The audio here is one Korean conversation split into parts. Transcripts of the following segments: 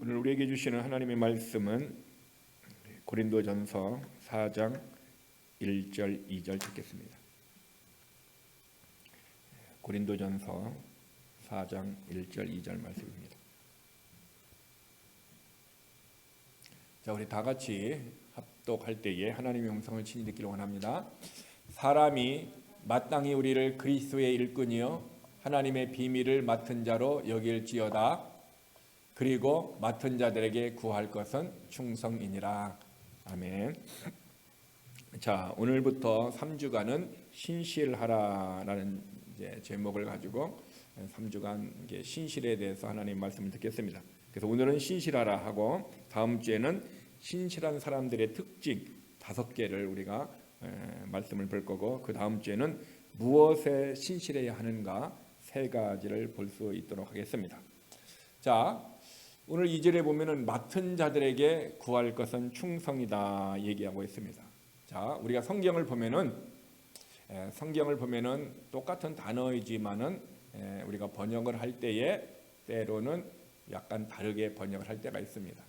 오늘 우리에게 주시는 하나님의 말씀은 고린도전서 4장 1절 2절 듣겠습니다. 고린도전서 4장 1절 2절 말씀입니다. 자, 우리 다 같이 합독할 때에 하나님의 음성을 친히 듣기를 원합니다. 사람이 마땅히 우리를 그리스도의 일꾼이요 하나님의 비밀을 맡은 자로 여길지어다. 그리고 맡은 자들에게 구할 것은 충성이니라. 아멘. 자, 오늘부터 3주간은 신실하라라는 제목을 가지고 3주간 신실에 대해서 하나님 말씀을 듣겠습니다. 그래서 오늘은 신실하라 하고 다음 주에는 신실한 사람들의 특징 5개를 우리가 말씀을 볼 거고, 그 다음 주에는 무엇에 신실해야 하는가 3가지를 볼 수 있도록 하겠습니다. 자, 오늘 2절에 보면은 맡은 자들에게 구할 것은 충성이다 얘기하고 있습니다. 자, 우리가 성경을 보면은 똑같은 단어이지만은 우리가 번역을 할 때에 때로는 약간 다르게 번역을 할 때가 있습니다.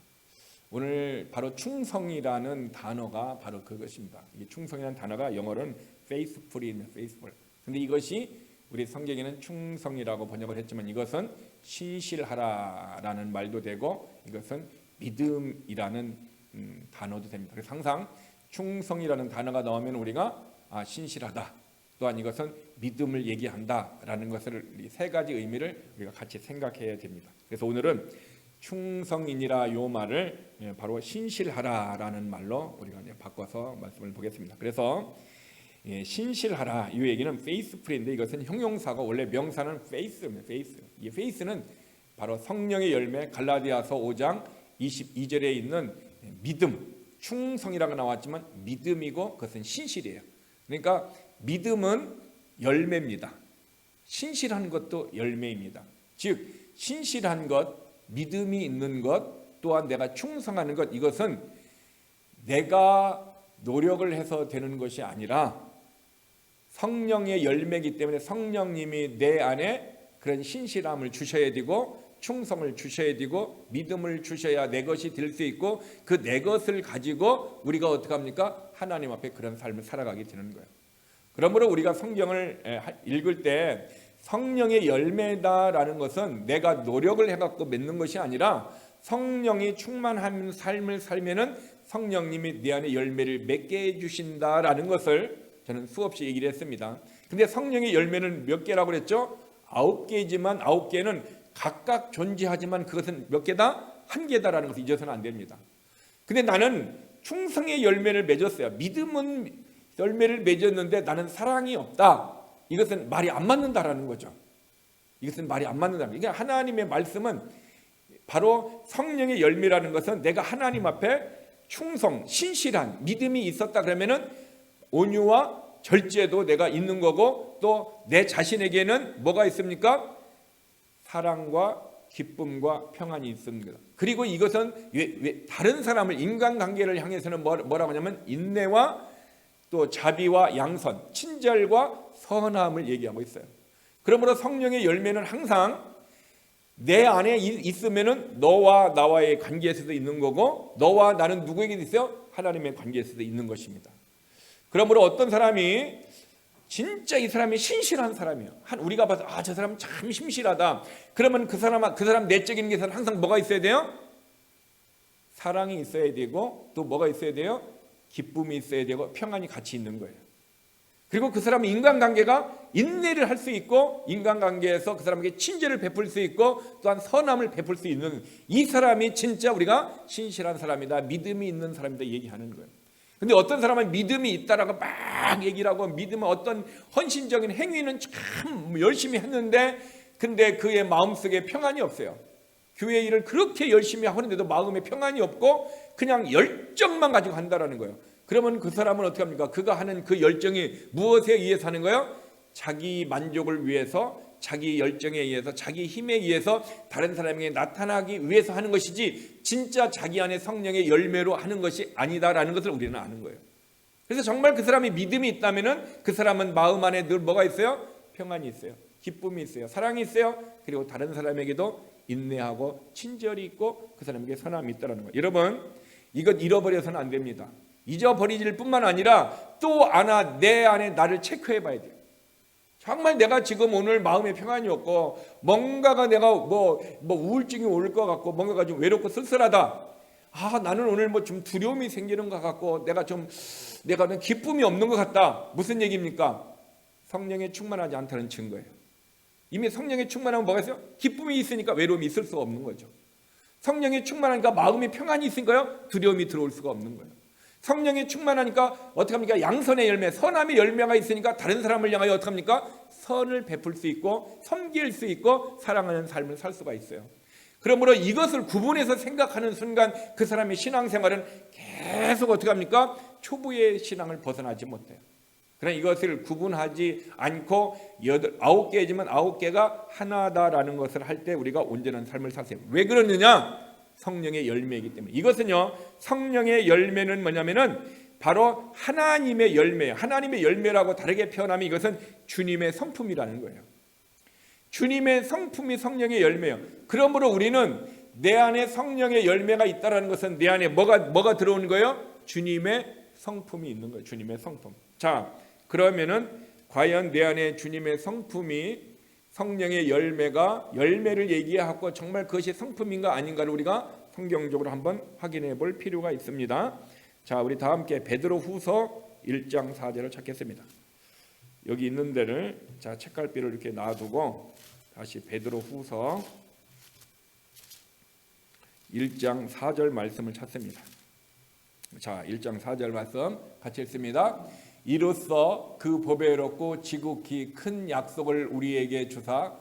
오늘 바로 충성이라는 단어가 바로 그것입니다. 이 충성이라는 단어가 영어로는 faithful입니다. faithful. 근데 이것이 우리 성경에는 충성이라고 번역을 했지만 이것은 신실하라라는 말도 되고 이것은 믿음이라는 단어도 됩니다. 그래서 항상 충성이라는 단어가 나오면 우리가 신실하다, 또한 이것은 믿음을 얘기한다라는 것을 이 3가지 의미를 우리가 같이 생각해야 됩니다. 그래서 오늘은 충성이니라 요 말을 바로 신실하라라는 말로 우리가 바꿔서 말씀을 보겠습니다. 그래서 신실하라 이 얘기는 faithful인데 이것은 형용사고 원래 명사는 faith입니다. faith. 이 faith는 바로 성령의 열매 갈라디아서 5장 22절에 있는 믿음, 충성이라고 나왔지만 믿음이고 그것은 신실이에요. 그러니까 믿음은 열매입니다. 신실한 것도 열매입니다. 즉 신실한 것, 믿음이 있는 것, 또한 내가 충성하는 것, 이것은 내가 노력을 해서 되는 것이 아니라 성령의 열매이기 때문에 성령님이 내 안에 그런 신실함을 주셔야 되고 충성을 주셔야 되고 믿음을 주셔야 내 것이 될 수 있고 그 내 것을 가지고 우리가 어떻게 합니까? 하나님 앞에 그런 삶을 살아가게 되는 거예요. 그러므로 우리가 성경을 읽을 때 성령의 열매다라는 것은 내가 노력을 해갖고 맺는 것이 아니라 성령이 충만한 삶을 살면은 성령님이 내 안에 열매를 맺게 해주신다라는 것을 저는 수없이 얘기를 했습니다. 근데 성령의 열매는 몇 개라고 그랬죠? 9개지만 9개는 각각 존재하지만 그것은 몇 개다? 1개다라는 것을 잊어서는 안 됩니다. 근데 나는 충성의 열매를 맺었어요. 믿음은 열매를 맺었는데 나는 사랑이 없다. 이것은 말이 안 맞는다라는 거죠. 이것은 말이 안 맞는다. 그러니까 하나님의 말씀은 바로 성령의 열매라는 것은 내가 하나님 앞에 충성, 신실한 믿음이 있었다 그러면은 온유와 절제도 내가 있는 거고 또 내 자신에게는 뭐가 있습니까? 사랑과 기쁨과 평안이 있습니다. 그리고 이것은 다른 사람을 인간관계를 향해서는 뭐라고 하냐면 인내와 또 자비와 양선, 친절과 선함을 얘기하고 있어요. 그러므로 성령의 열매는 항상 내 안에 있으면은 너와 나와의 관계에서도 있는 거고 너와 나는 누구에게 있어요? 하나님의 관계에서도 있는 것입니다. 그러므로 어떤 사람이 진짜 이 사람이 신실한 사람이에요. 우리가 봐서 저 사람 참 신실하다. 그러면 그 사람 내적인 게 항상 뭐가 있어야 돼요? 사랑이 있어야 되고 또 뭐가 있어야 돼요? 기쁨이 있어야 되고 평안이 같이 있는 거예요. 그리고 그 사람은 인간관계가 인내를 할 수 있고 인간관계에서 그 사람에게 친절을 베풀 수 있고 또한 선함을 베풀 수 있는 이 사람이 진짜 우리가 신실한 사람이다, 믿음이 있는 사람이다 얘기하는 거예요. 근데 어떤 사람은 믿음이 있다라고 막 얘기를 하고 믿음은 어떤 헌신적인 행위는 참 열심히 했는데 근데 그의 마음속에 평안이 없어요. 교회 일을 그렇게 열심히 하는데도 마음에 평안이 없고 그냥 열정만 가지고 한다라는 거예요. 그러면 그 사람은 어떻게 합니까? 그가 하는 그 열정이 무엇에 의해서 하는 거예요? 자기 만족을 위해서, 자기 열정에 의해서, 자기 힘에 의해서 다른 사람에게 나타나기 위해서 하는 것이지 진짜 자기 안에 성령의 열매로 하는 것이 아니다라는 것을 우리는 아는 거예요. 그래서 정말 그 사람이 믿음이 있다면은 그 사람은 마음 안에 늘 뭐가 있어요? 평안이 있어요. 기쁨이 있어요. 사랑이 있어요. 그리고 다른 사람에게도 인내하고 친절이 있고 그 사람에게 선함이 있다는 거예요. 여러분, 이것 잃어버려서는 안 됩니다. 잊어버리질 뿐만 아니라 또 내 안에 나를 체크해 봐야 돼요. 정말 내가 지금 오늘 마음에 평안이 없고 뭔가가 내가 우울증이 올 것 같고 뭔가가 좀 외롭고 쓸쓸하다. 나는 오늘 좀 두려움이 생기는 것 같고 내가 기쁨이 없는 것 같다. 무슨 얘기입니까? 성령에 충만하지 않다는 증거예요. 이미 성령에 충만하면 뭐가 있어요? 기쁨이 있으니까 외로움이 있을 수가 없는 거죠. 성령에 충만하니까 마음이 평안이 있으니까요, 두려움이 들어올 수가 없는 거예요. 성령에 충만하니까 어떻게 합니까? 양선의 열매, 선함의 열매가 있으니까 다른 사람을 향하여 어떻게 합니까? 선을 베풀 수 있고 섬길 수 있고 사랑하는 삶을 살 수가 있어요. 그러므로 이것을 구분해서 생각하는 순간 그 사람의 신앙생활은 계속 어떻게 합니까? 초보의 신앙을 벗어나지 못해요. 그러나 이것을 구분하지 않고 9개지만 9개가 하나다라는 것을 할 때 우리가 온전한 삶을 사세요. 왜 그러느냐? 성령의 열매이기 때문에. 이것은요, 성령의 열매는 뭐냐면은 바로 하나님의 열매예요. 하나님의 열매라고 다르게 표현하면 이것은 주님의 성품이라는 거예요. 주님의 성품이 성령의 열매예요. 그러므로 우리는 내 안에 성령의 열매가 있다는 것은 내 안에 뭐가 들어오는 거예요? 주님의 성품이 있는 거예요. 주님의 성품. 자, 그러면은 과연 내 안에 주님의 성품이 성령의 열매를 얘기하고 정말 그것이 성품인가 아닌가를 우리가 성경적으로 한번 확인해 볼 필요가 있습니다. 자, 우리 다 함께 베드로후서 1장 4절을 찾겠습니다. 여기 있는 데를 책갈피를 이렇게 놔두고 다시 베드로후서 1장 4절 말씀을 찾습니다. 자, 1장 4절 말씀 같이 읽습니다. 이로써 그 보배롭고 지극히 큰 약속을 우리에게 주사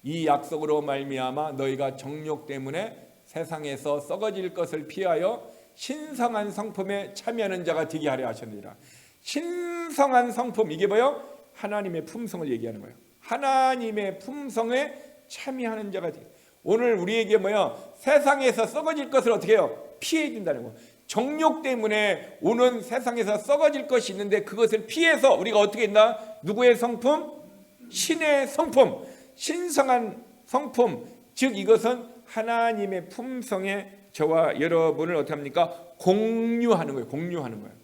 이 약속으로 말미암아 너희가 정욕 때문에 세상에서 썩어질 것을 피하여 신성한 성품에 참여하는 자가 되게 하려 하셨느니라. 신성한 성품, 이게 뭐예요? 하나님의 품성을 얘기하는 거예요. 하나님의 품성에 참여하는 자가 되게. 오늘 우리에게 세상에서 썩어질 것을 어떻게 해요? 피해야 된다는 거예요. 정욕 때문에 오는 세상에서 썩어질 것이 있는데 그것을 피해서 우리가 어떻게 했나? 누구의 성품? 신의 성품, 신성한 성품, 즉 이것은 하나님의 품성에 저와 여러분을 어떻게 합니까? 공유하는 거예요. 공유하는 거예요.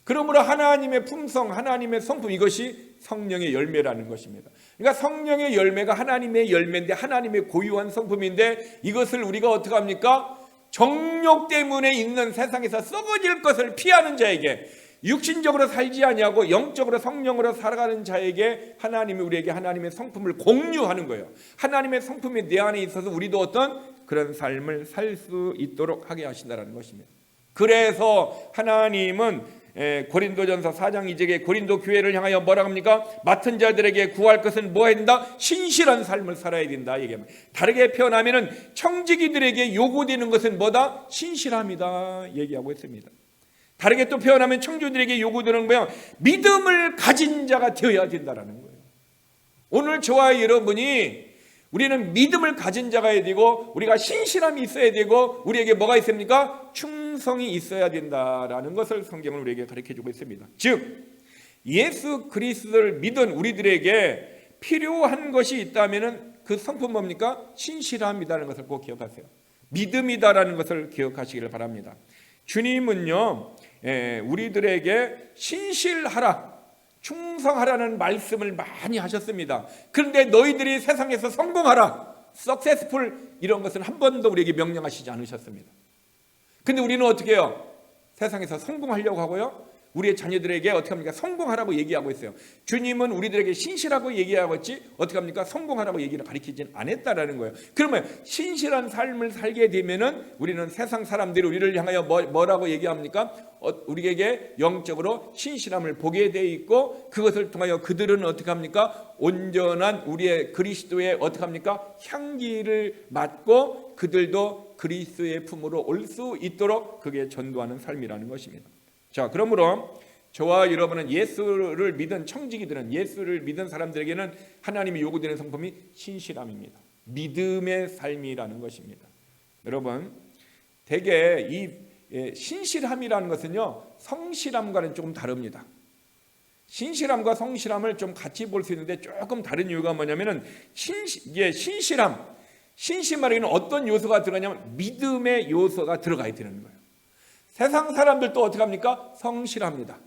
그러므로 하나님의 품성, 하나님의 성품, 이것이 성령의 열매라는 것입니다. 그러니까 성령의 열매가 하나님의 열매인데 하나님의 고유한 성품인데 이것을 우리가 어떻게 합니까? 정욕 때문에 있는 세상에서 썩어질 것을 피하는 자에게, 육신적으로 살지 아니하고 영적으로 성령으로 살아가는 자에게 하나님이 우리에게 하나님의 성품을 공유하는 거예요. 하나님의 성품이 내 안에 있어서 우리도 어떤 그런 삶을 살 수 있도록 하게 하신다는 것입니다. 그래서 하나님은 고린도전서 4장 2절에 고린도 교회를 향하여 뭐라고 합니까? 맡은 자들에게 구할 것은 뭐 해야 된다? 신실한 삶을 살아야 된다. 얘기합니다. 다르게 표현하면은 청지기들에게 요구되는 것은 뭐다? 신실함이다 얘기하고 있습니다. 다르게 또 표현하면 청주들에게 요구되는 거야, 믿음을 가진 자가 되어야 된다라는 거예요. 오늘 저와 여러분이 우리는 믿음을 가진 자가 해야 되고 우리가 신실함이 있어야 되고 우리에게 뭐가 있습니까? 충성이 있어야 된다라는 것을 성경은 우리에게 가르쳐주고 있습니다. 즉 예수 그리스도를 믿은 우리들에게 필요한 것이 있다면 그 성품 뭡니까? 신실함이라는 것을 꼭 기억하세요. 믿음이다라는 것을 기억하시기를 바랍니다. 주님은요 우리들에게 신실하라, 충성하라는 말씀을 많이 하셨습니다. 그런데 너희들이 세상에서 성공하라, successful, 이런 것은 한 번도 우리에게 명령하시지 않으셨습니다. 근데 우리는 어떻게 해요? 세상에서 성공하려고 하고요, 우리의 자녀들에게 어떻게 합니까? 성공하라고 얘기하고 있어요. 주님은 우리들에게 신실하고 얘기하고 있지 어떻게 합니까? 성공하라고 얘기를 가르치진 않았다라는 거예요. 그러면 신실한 삶을 살게 되면은 우리는 세상 사람들이 우리를 향하여 뭐라고 얘기합니까? 우리에게 영적으로 신실함을 보게 돼 있고 그것을 통하여 그들은 어떻게 합니까? 온전한 우리의 그리스도의 어떻게 합니까? 향기를 맡고 그들도 그리스도의 품으로 올 수 있도록 그게 전도하는 삶이라는 것입니다. 자, 그러므로 저와 여러분은 예수를 믿은 청지기들은, 예수를 믿은 사람들에게는 하나님이 요구되는 성품이 신실함입니다. 믿음의 삶이라는 것입니다. 여러분, 대개 이 신실함이라는 것은요 성실함과는 조금 다릅니다. 신실함과 성실함을 좀 같이 볼 수 있는데 조금 다른 이유가 뭐냐면은 신실함, 신심하려면 어떤 요소가 들어가냐면 믿음의 요소가 들어가야 되는 거예요. 세상 사람들도 어떻게 합니까? 성실합니다.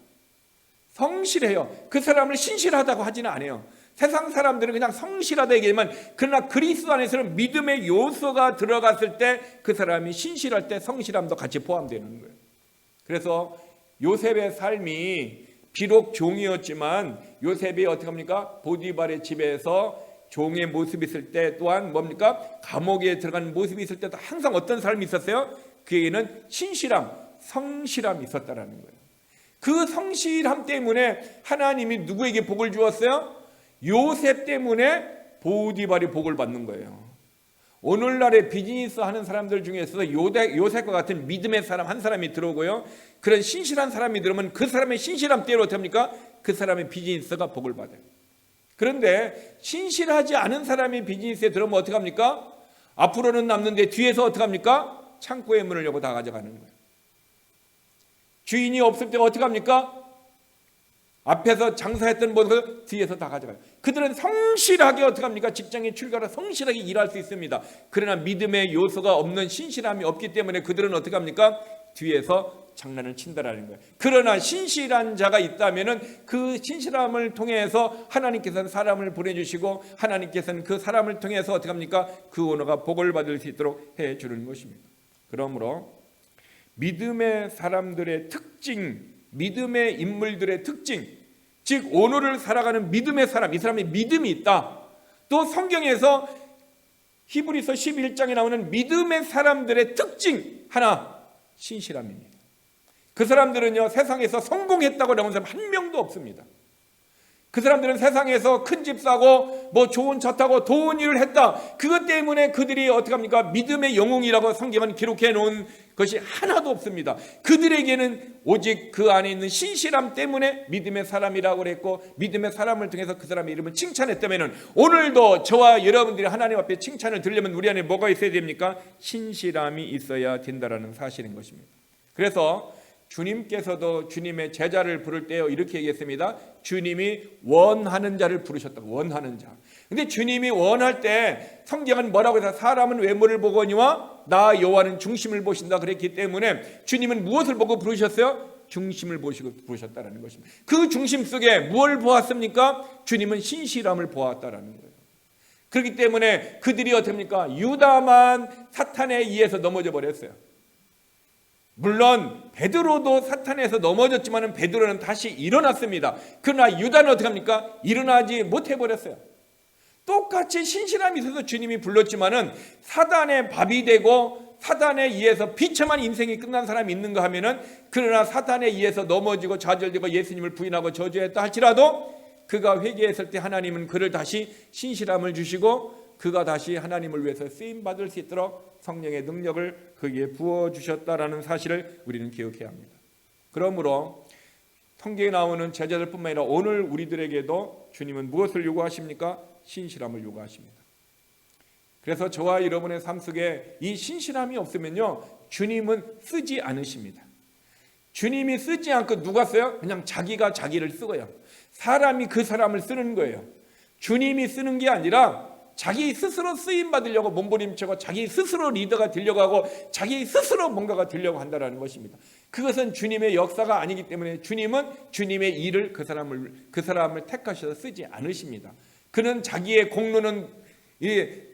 성실해요. 그 사람을 신실하다고 하지는 않아요. 세상 사람들은 그냥 성실하다 얘기하지만 그러나 그리스도 안에서는 믿음의 요소가 들어갔을 때 그 사람이 신실할 때 성실함도 같이 포함되는 거예요. 그래서 요셉의 삶이 비록 종이었지만 요셉이 어떻게 합니까? 보디발의 집에서 종의 모습이 있을 때 또한 뭡니까? 감옥에 들어가는 모습이 있을 때도 항상 어떤 삶이 있었어요? 그에게는 신실함, 성실함이 있었다라는 거예요. 그 성실함 때문에 하나님이 누구에게 복을 주었어요? 요셉 때문에 보디발이 복을 받는 거예요. 오늘날의 비즈니스 하는 사람들 중에서 요셉과 같은 믿음의 사람 한 사람이 들어오고요, 그런 신실한 사람이 들어오면 그 사람의 신실함 때문에 어떻게 합니까? 그 사람의 비즈니스가 복을 받아요. 그런데 신실하지 않은 사람이 비즈니스에 들어오면 어떻게 합니까? 앞으로는 남는데 뒤에서 어떻게 합니까? 창고의 문을 열고 다 가져가는 거예요. 주인이 없을 때 어떻게 합니까? 앞에서 장사했던 모습을 뒤에서 다 가져가요. 그들은 성실하게 어떻게 합니까? 직장에 출가해서 성실하게 일할 수 있습니다. 그러나 믿음의 요소가 없는 신실함이 없기 때문에 그들은 어떻게 합니까? 뒤에서 장난을 친다라는 거예요. 그러나 신실한 자가 있다면은 그 신실함을 통해서 하나님께서는 사람을 보내주시고 하나님께서는 그 사람을 통해서 어떻게 합니까? 그 오너가 복을 받을 수 있도록 해주는 것입니다. 그러므로 믿음의 사람들의 특징, 믿음의 인물들의 특징, 즉 오늘을 살아가는 믿음의 사람, 이 사람이 믿음이 있다. 또 성경에서 히브리서 11장에 나오는 믿음의 사람들의 특징 하나, 신실함입니다. 그 사람들은요, 세상에서 성공했다고 나온 사람 한 명도 없습니다. 그 사람들은 세상에서 큰 집 사고 뭐 좋은 차 타고 좋은 일을 했다. 그것 때문에 그들이 어떻게 합니까? 믿음의 영웅이라고 성경은 기록해 놓은 것이 하나도 없습니다. 그들에게는 오직 그 안에 있는 신실함 때문에 믿음의 사람이라고 그랬고, 믿음의 사람을 통해서 그 사람의 이름을 칭찬했다면 오늘도 저와 여러분들이 하나님 앞에 칭찬을 들으려면 우리 안에 뭐가 있어야 됩니까? 신실함이 있어야 된다라는 사실인 것입니다. 그래서 주님께서도 주님의 제자를 부를 때 이렇게 얘기했습니다. 주님이 원하는 자를 부르셨다고. 원하는 자. 근데 주님이 원할 때 성경은 뭐라고 해서 사람은 외모를 보거니와 나 여호와는 중심을 보신다 그랬기 때문에 주님은 무엇을 보고 부르셨어요? 중심을 보시고 부르셨다는 것입니다. 그 중심 속에 무엇을 보았습니까? 주님은 신실함을 보았다는 거예요. 그렇기 때문에 그들이 어떻게 합니까? 유다만 사탄에 의해서 넘어져 버렸어요. 물론 베드로도 사탄에서 넘어졌지만 베드로는 다시 일어났습니다. 그러나 유다는 어떻게 합니까? 일어나지 못해버렸어요. 똑같이 신실함이 있어서 주님이 불렀지만은 사단의 밥이 되고 사단에 의해서 비참한 인생이 끝난 사람이 있는가 하면은, 그러나 사단에 의해서 넘어지고 좌절되고 예수님을 부인하고 저주했다 할지라도 그가 회개했을 때 하나님은 그를 다시 신실함을 주시고 그가 다시 하나님을 위해서 쓰임받을 수 있도록 성령의 능력을 그에게 부어주셨다라는 사실을 우리는 기억해야 합니다. 그러므로 성경에 나오는 제자들뿐만 아니라 오늘 우리들에게도 주님은 무엇을 요구하십니까? 신실함을 요구하십니다. 그래서 저와 여러분의 삶 속에 이 신실함이 없으면요, 주님은 쓰지 않으십니다. 주님이 쓰지 않고 누가 써요? 그냥 자기가 자기를 쓰고요. 사람이 그 사람을 쓰는 거예요. 주님이 쓰는 게 아니라 자기 스스로 쓰임 받으려고 몸부림치고 자기 스스로 리더가 되려고 하고 자기 스스로 뭔가가 되려고 한다는 것입니다. 그것은 주님의 역사가 아니기 때문에 주님은 주님의 일을 그 사람을 택하셔서 쓰지 않으십니다. 그는 자기의 공로는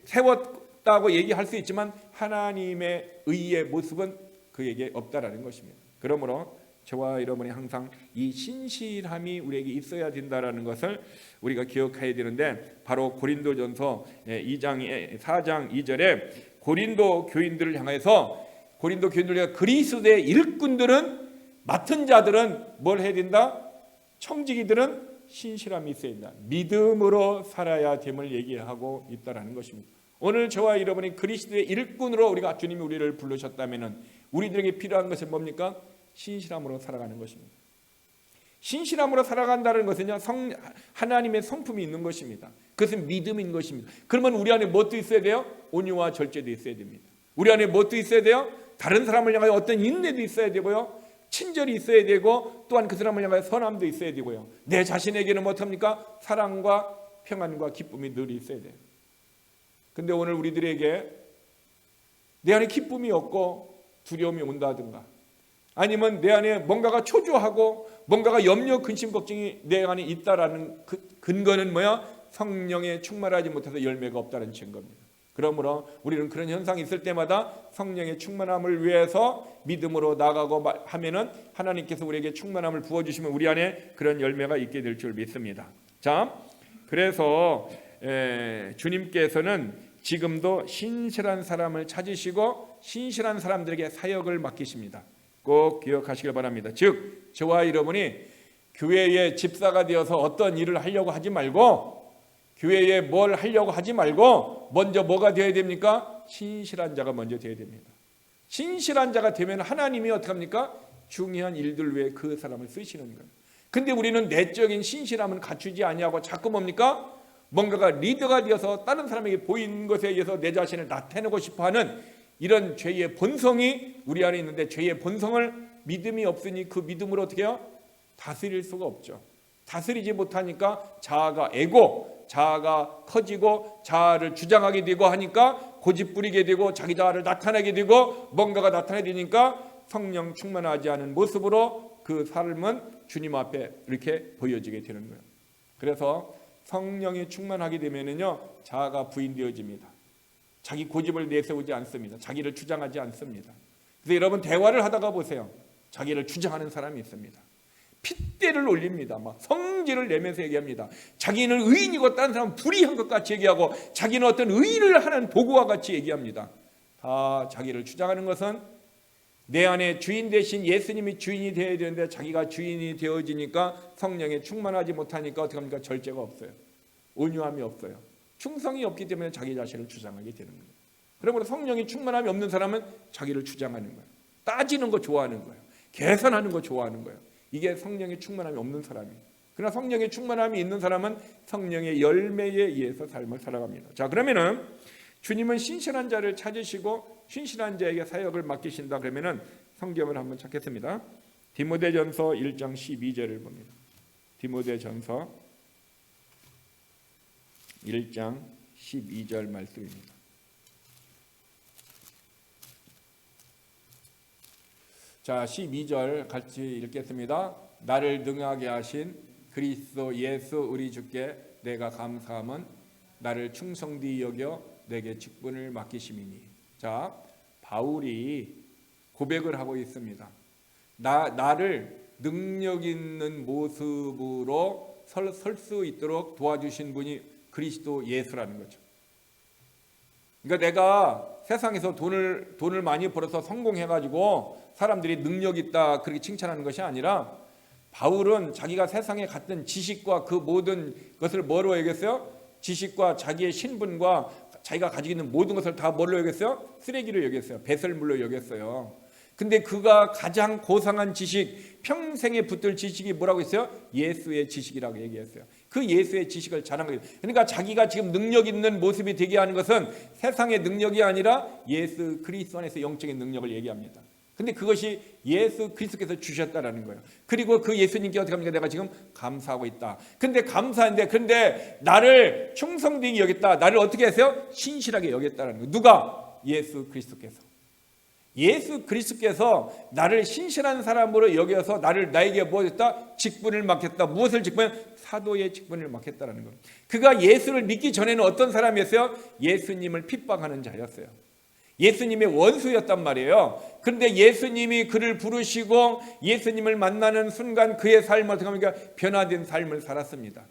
세웠다고 얘기할 수 있지만 하나님의 의의 모습은 그에게 없다라는 것입니다. 그러므로 저와 여러분이 항상 이 신실함이 우리에게 있어야 된다라는 것을 우리가 기억해야 되는데, 바로 고린도전서 4장 2절에 고린도 교인들을 향해서 그리스도의 일꾼들은, 맡은 자들은 뭘 해야 된다? 청지기들은 신실함이 있어야 된다. 믿음으로 살아야 됨을 얘기하고 있다라는 것입니다. 오늘 저와 여러분이 그리스도의 일꾼으로 우리가 주님이 우리를 부르셨다면 우리들에게 필요한 것은 뭡니까? 신실함으로 살아가는 것입니다. 신실함으로 살아간다는 것은요, 하나님의 성품이 있는 것입니다. 그것은 믿음인 것입니다. 그러면 우리 안에 무엇도 있어야 돼요? 온유와 절제도 있어야 됩니다. 우리 안에 무엇도 있어야 돼요? 다른 사람을 향하여 어떤 인내도 있어야 되고요, 친절이 있어야 되고, 또한 그 사람을 향하여 선함도 있어야 되고요, 내 자신에게는 어떻습니까? 사랑과 평안과 기쁨이 늘 있어야 돼요. 근데 오늘 우리들에게 내 안에 기쁨이 없고 두려움이 온다든가, 아니면 내 안에 뭔가가 초조하고 뭔가가 염려, 근심, 걱정이 내 안에 있다라는 근거는 뭐야? 성령에 충만하지 못해서 열매가 없다는 증거입니다. 그러므로 우리는 그런 현상이 있을 때마다 성령의 충만함을 위해서 믿음으로 나가고 하면은 하나님께서 우리에게 충만함을 부어주시면 우리 안에 그런 열매가 있게 될 줄 믿습니다. 자, 그래서 주님께서는 지금도 신실한 사람을 찾으시고 신실한 사람들에게 사역을 맡기십니다. 꼭 기억하시길 바랍니다. 즉 저와 여러분이 교회의 집사가 되어서 어떤 일을 하려고 하지 말고, 교회에 뭘 하려고 하지 말고 먼저 뭐가 되어야 됩니까? 신실한 자가 먼저 되어야 됩니다. 신실한 자가 되면 하나님이 어떻게 합니까? 중요한 일들 외에 그 사람을 쓰시는 거예요. 근데 우리는 내적인 신실함은 갖추지 아니하고 자꾸 뭡니까? 뭔가가 리더가 되어서 다른 사람에게 보이는 것에 의해서 내 자신을 나타내고 싶어하는 이런 죄의 본성이 우리 안에 있는데, 죄의 본성을 믿음이 없으니 그 믿음으로 어떻게 해요? 다스릴 수가 없죠. 다스리지 못하니까 자아가 자아가 커지고 자아를 주장하게 되고 하니까 고집 부리게 되고 자기 자아를 나타내게 되고 뭔가가 나타나니까 성령 충만하지 않은 모습으로 그 삶은 주님 앞에 이렇게 보여지게 되는 거예요. 그래서 성령이 충만하게 되면은요, 자아가 부인되어집니다. 자기 고집을 내세우지 않습니다. 자기를 주장하지 않습니다. 그래서 여러분 대화를 하다가 보세요. 자기를 주장하는 사람이 있습니다. 핏대를 올립니다. 막 성질을 내면서 얘기합니다. 자기는 의인이고 다른 사람은 불의한 것 같이 얘기하고, 자기는 어떤 의의를 하는 도구와 같이 얘기합니다. 다 자기를 주장하는 것은 내 안에 주인 대신 예수님이 주인이 되어야 되는데 자기가 주인이 되어지니까 성령에 충만하지 못하니까 어떻게 합니까? 절제가 없어요. 온유함이 없어요. 충성이 없기 때문에 자기 자신을 주장하게 되는 거예요. 그러므로 성령이 충만함이 없는 사람은 자기를 주장하는 거예요. 따지는 거 좋아하는 거예요. 계산하는 거 좋아하는 거예요. 이게 성령의 충만함이 없는 사람이에요. 그러나 성령의 충만함이 있는 사람은 성령의 열매에 의해서 삶을 살아갑니다. 자, 그러면은 주님은 신실한 자를 찾으시고 신실한 자에게 사역을 맡기신다. 그러면은 성경을 한번 찾겠습니다. 디모데전서 1장 12절을 봅니다. 디모데전서 1장 12절 말씀입니다. 자, 12절 같이 읽겠습니다. 나를 능하게 하신 그리스도 예수 우리 주께 내가 감사함은 나를 충성되이 여겨 내게 직분을 맡기심이니. 자, 바울이 고백을 하고 있습니다. 나를 능력 있는 모습으로 설 수 있도록 도와주신 분이 그리스도 예수라는 거죠. 그러니까 내가 세상에서 돈을 많이 벌어서 성공해가지고 사람들이 능력 있다 그렇게 칭찬하는 것이 아니라, 바울은 자기가 세상에 갔던 지식과 그 모든 것을 뭐로 여겼어요? 지식과 자기의 신분과 자기가 가지고 있는 모든 것을 다 뭐로 여겼어요? 쓰레기로 여겼어요. 배설물로 여겼어요. 근데 그가 가장 고상한 지식, 평생에 붙들 지식이 뭐라고 했어요? 예수의 지식이라고 얘기했어요. 그 예수의 지식을 자랑한 거예요. 그러니까 자기가 지금 능력 있는 모습이 되게 하는 것은 세상의 능력이 아니라 예수 그리스도 안에서 영적인 능력을 얘기합니다. 근데 그것이 예수 그리스도께서 주셨다라는 거예요. 그리고 그 예수님께 어떻게 합니까? 내가 지금 감사하고 있다. 근데 감사한데, 그런데 나를 충성되게 여겼다. 나를 어떻게 했어요? 신실하게 여겼다라는 거예요. 누가? 예수 그리스도께서. 예수 그리스도께서 나를 신실한 사람으로 여겨서 나에게 무엇했다? 직분을 맡겼다. 무엇을 직분? 사도의 직분을 맡겼다라는 거예요. 그가 예수를 믿기 전에는 어떤 사람이었어요? 예수님을 핍박하는 자였어요. 예수님의 원수였단 말이에요. 그런데 예수님이 그를 부르시고 예수님을 만나는 순간 그의 삶을 어떻게 합니까? 변화된 삶을 살았습니다.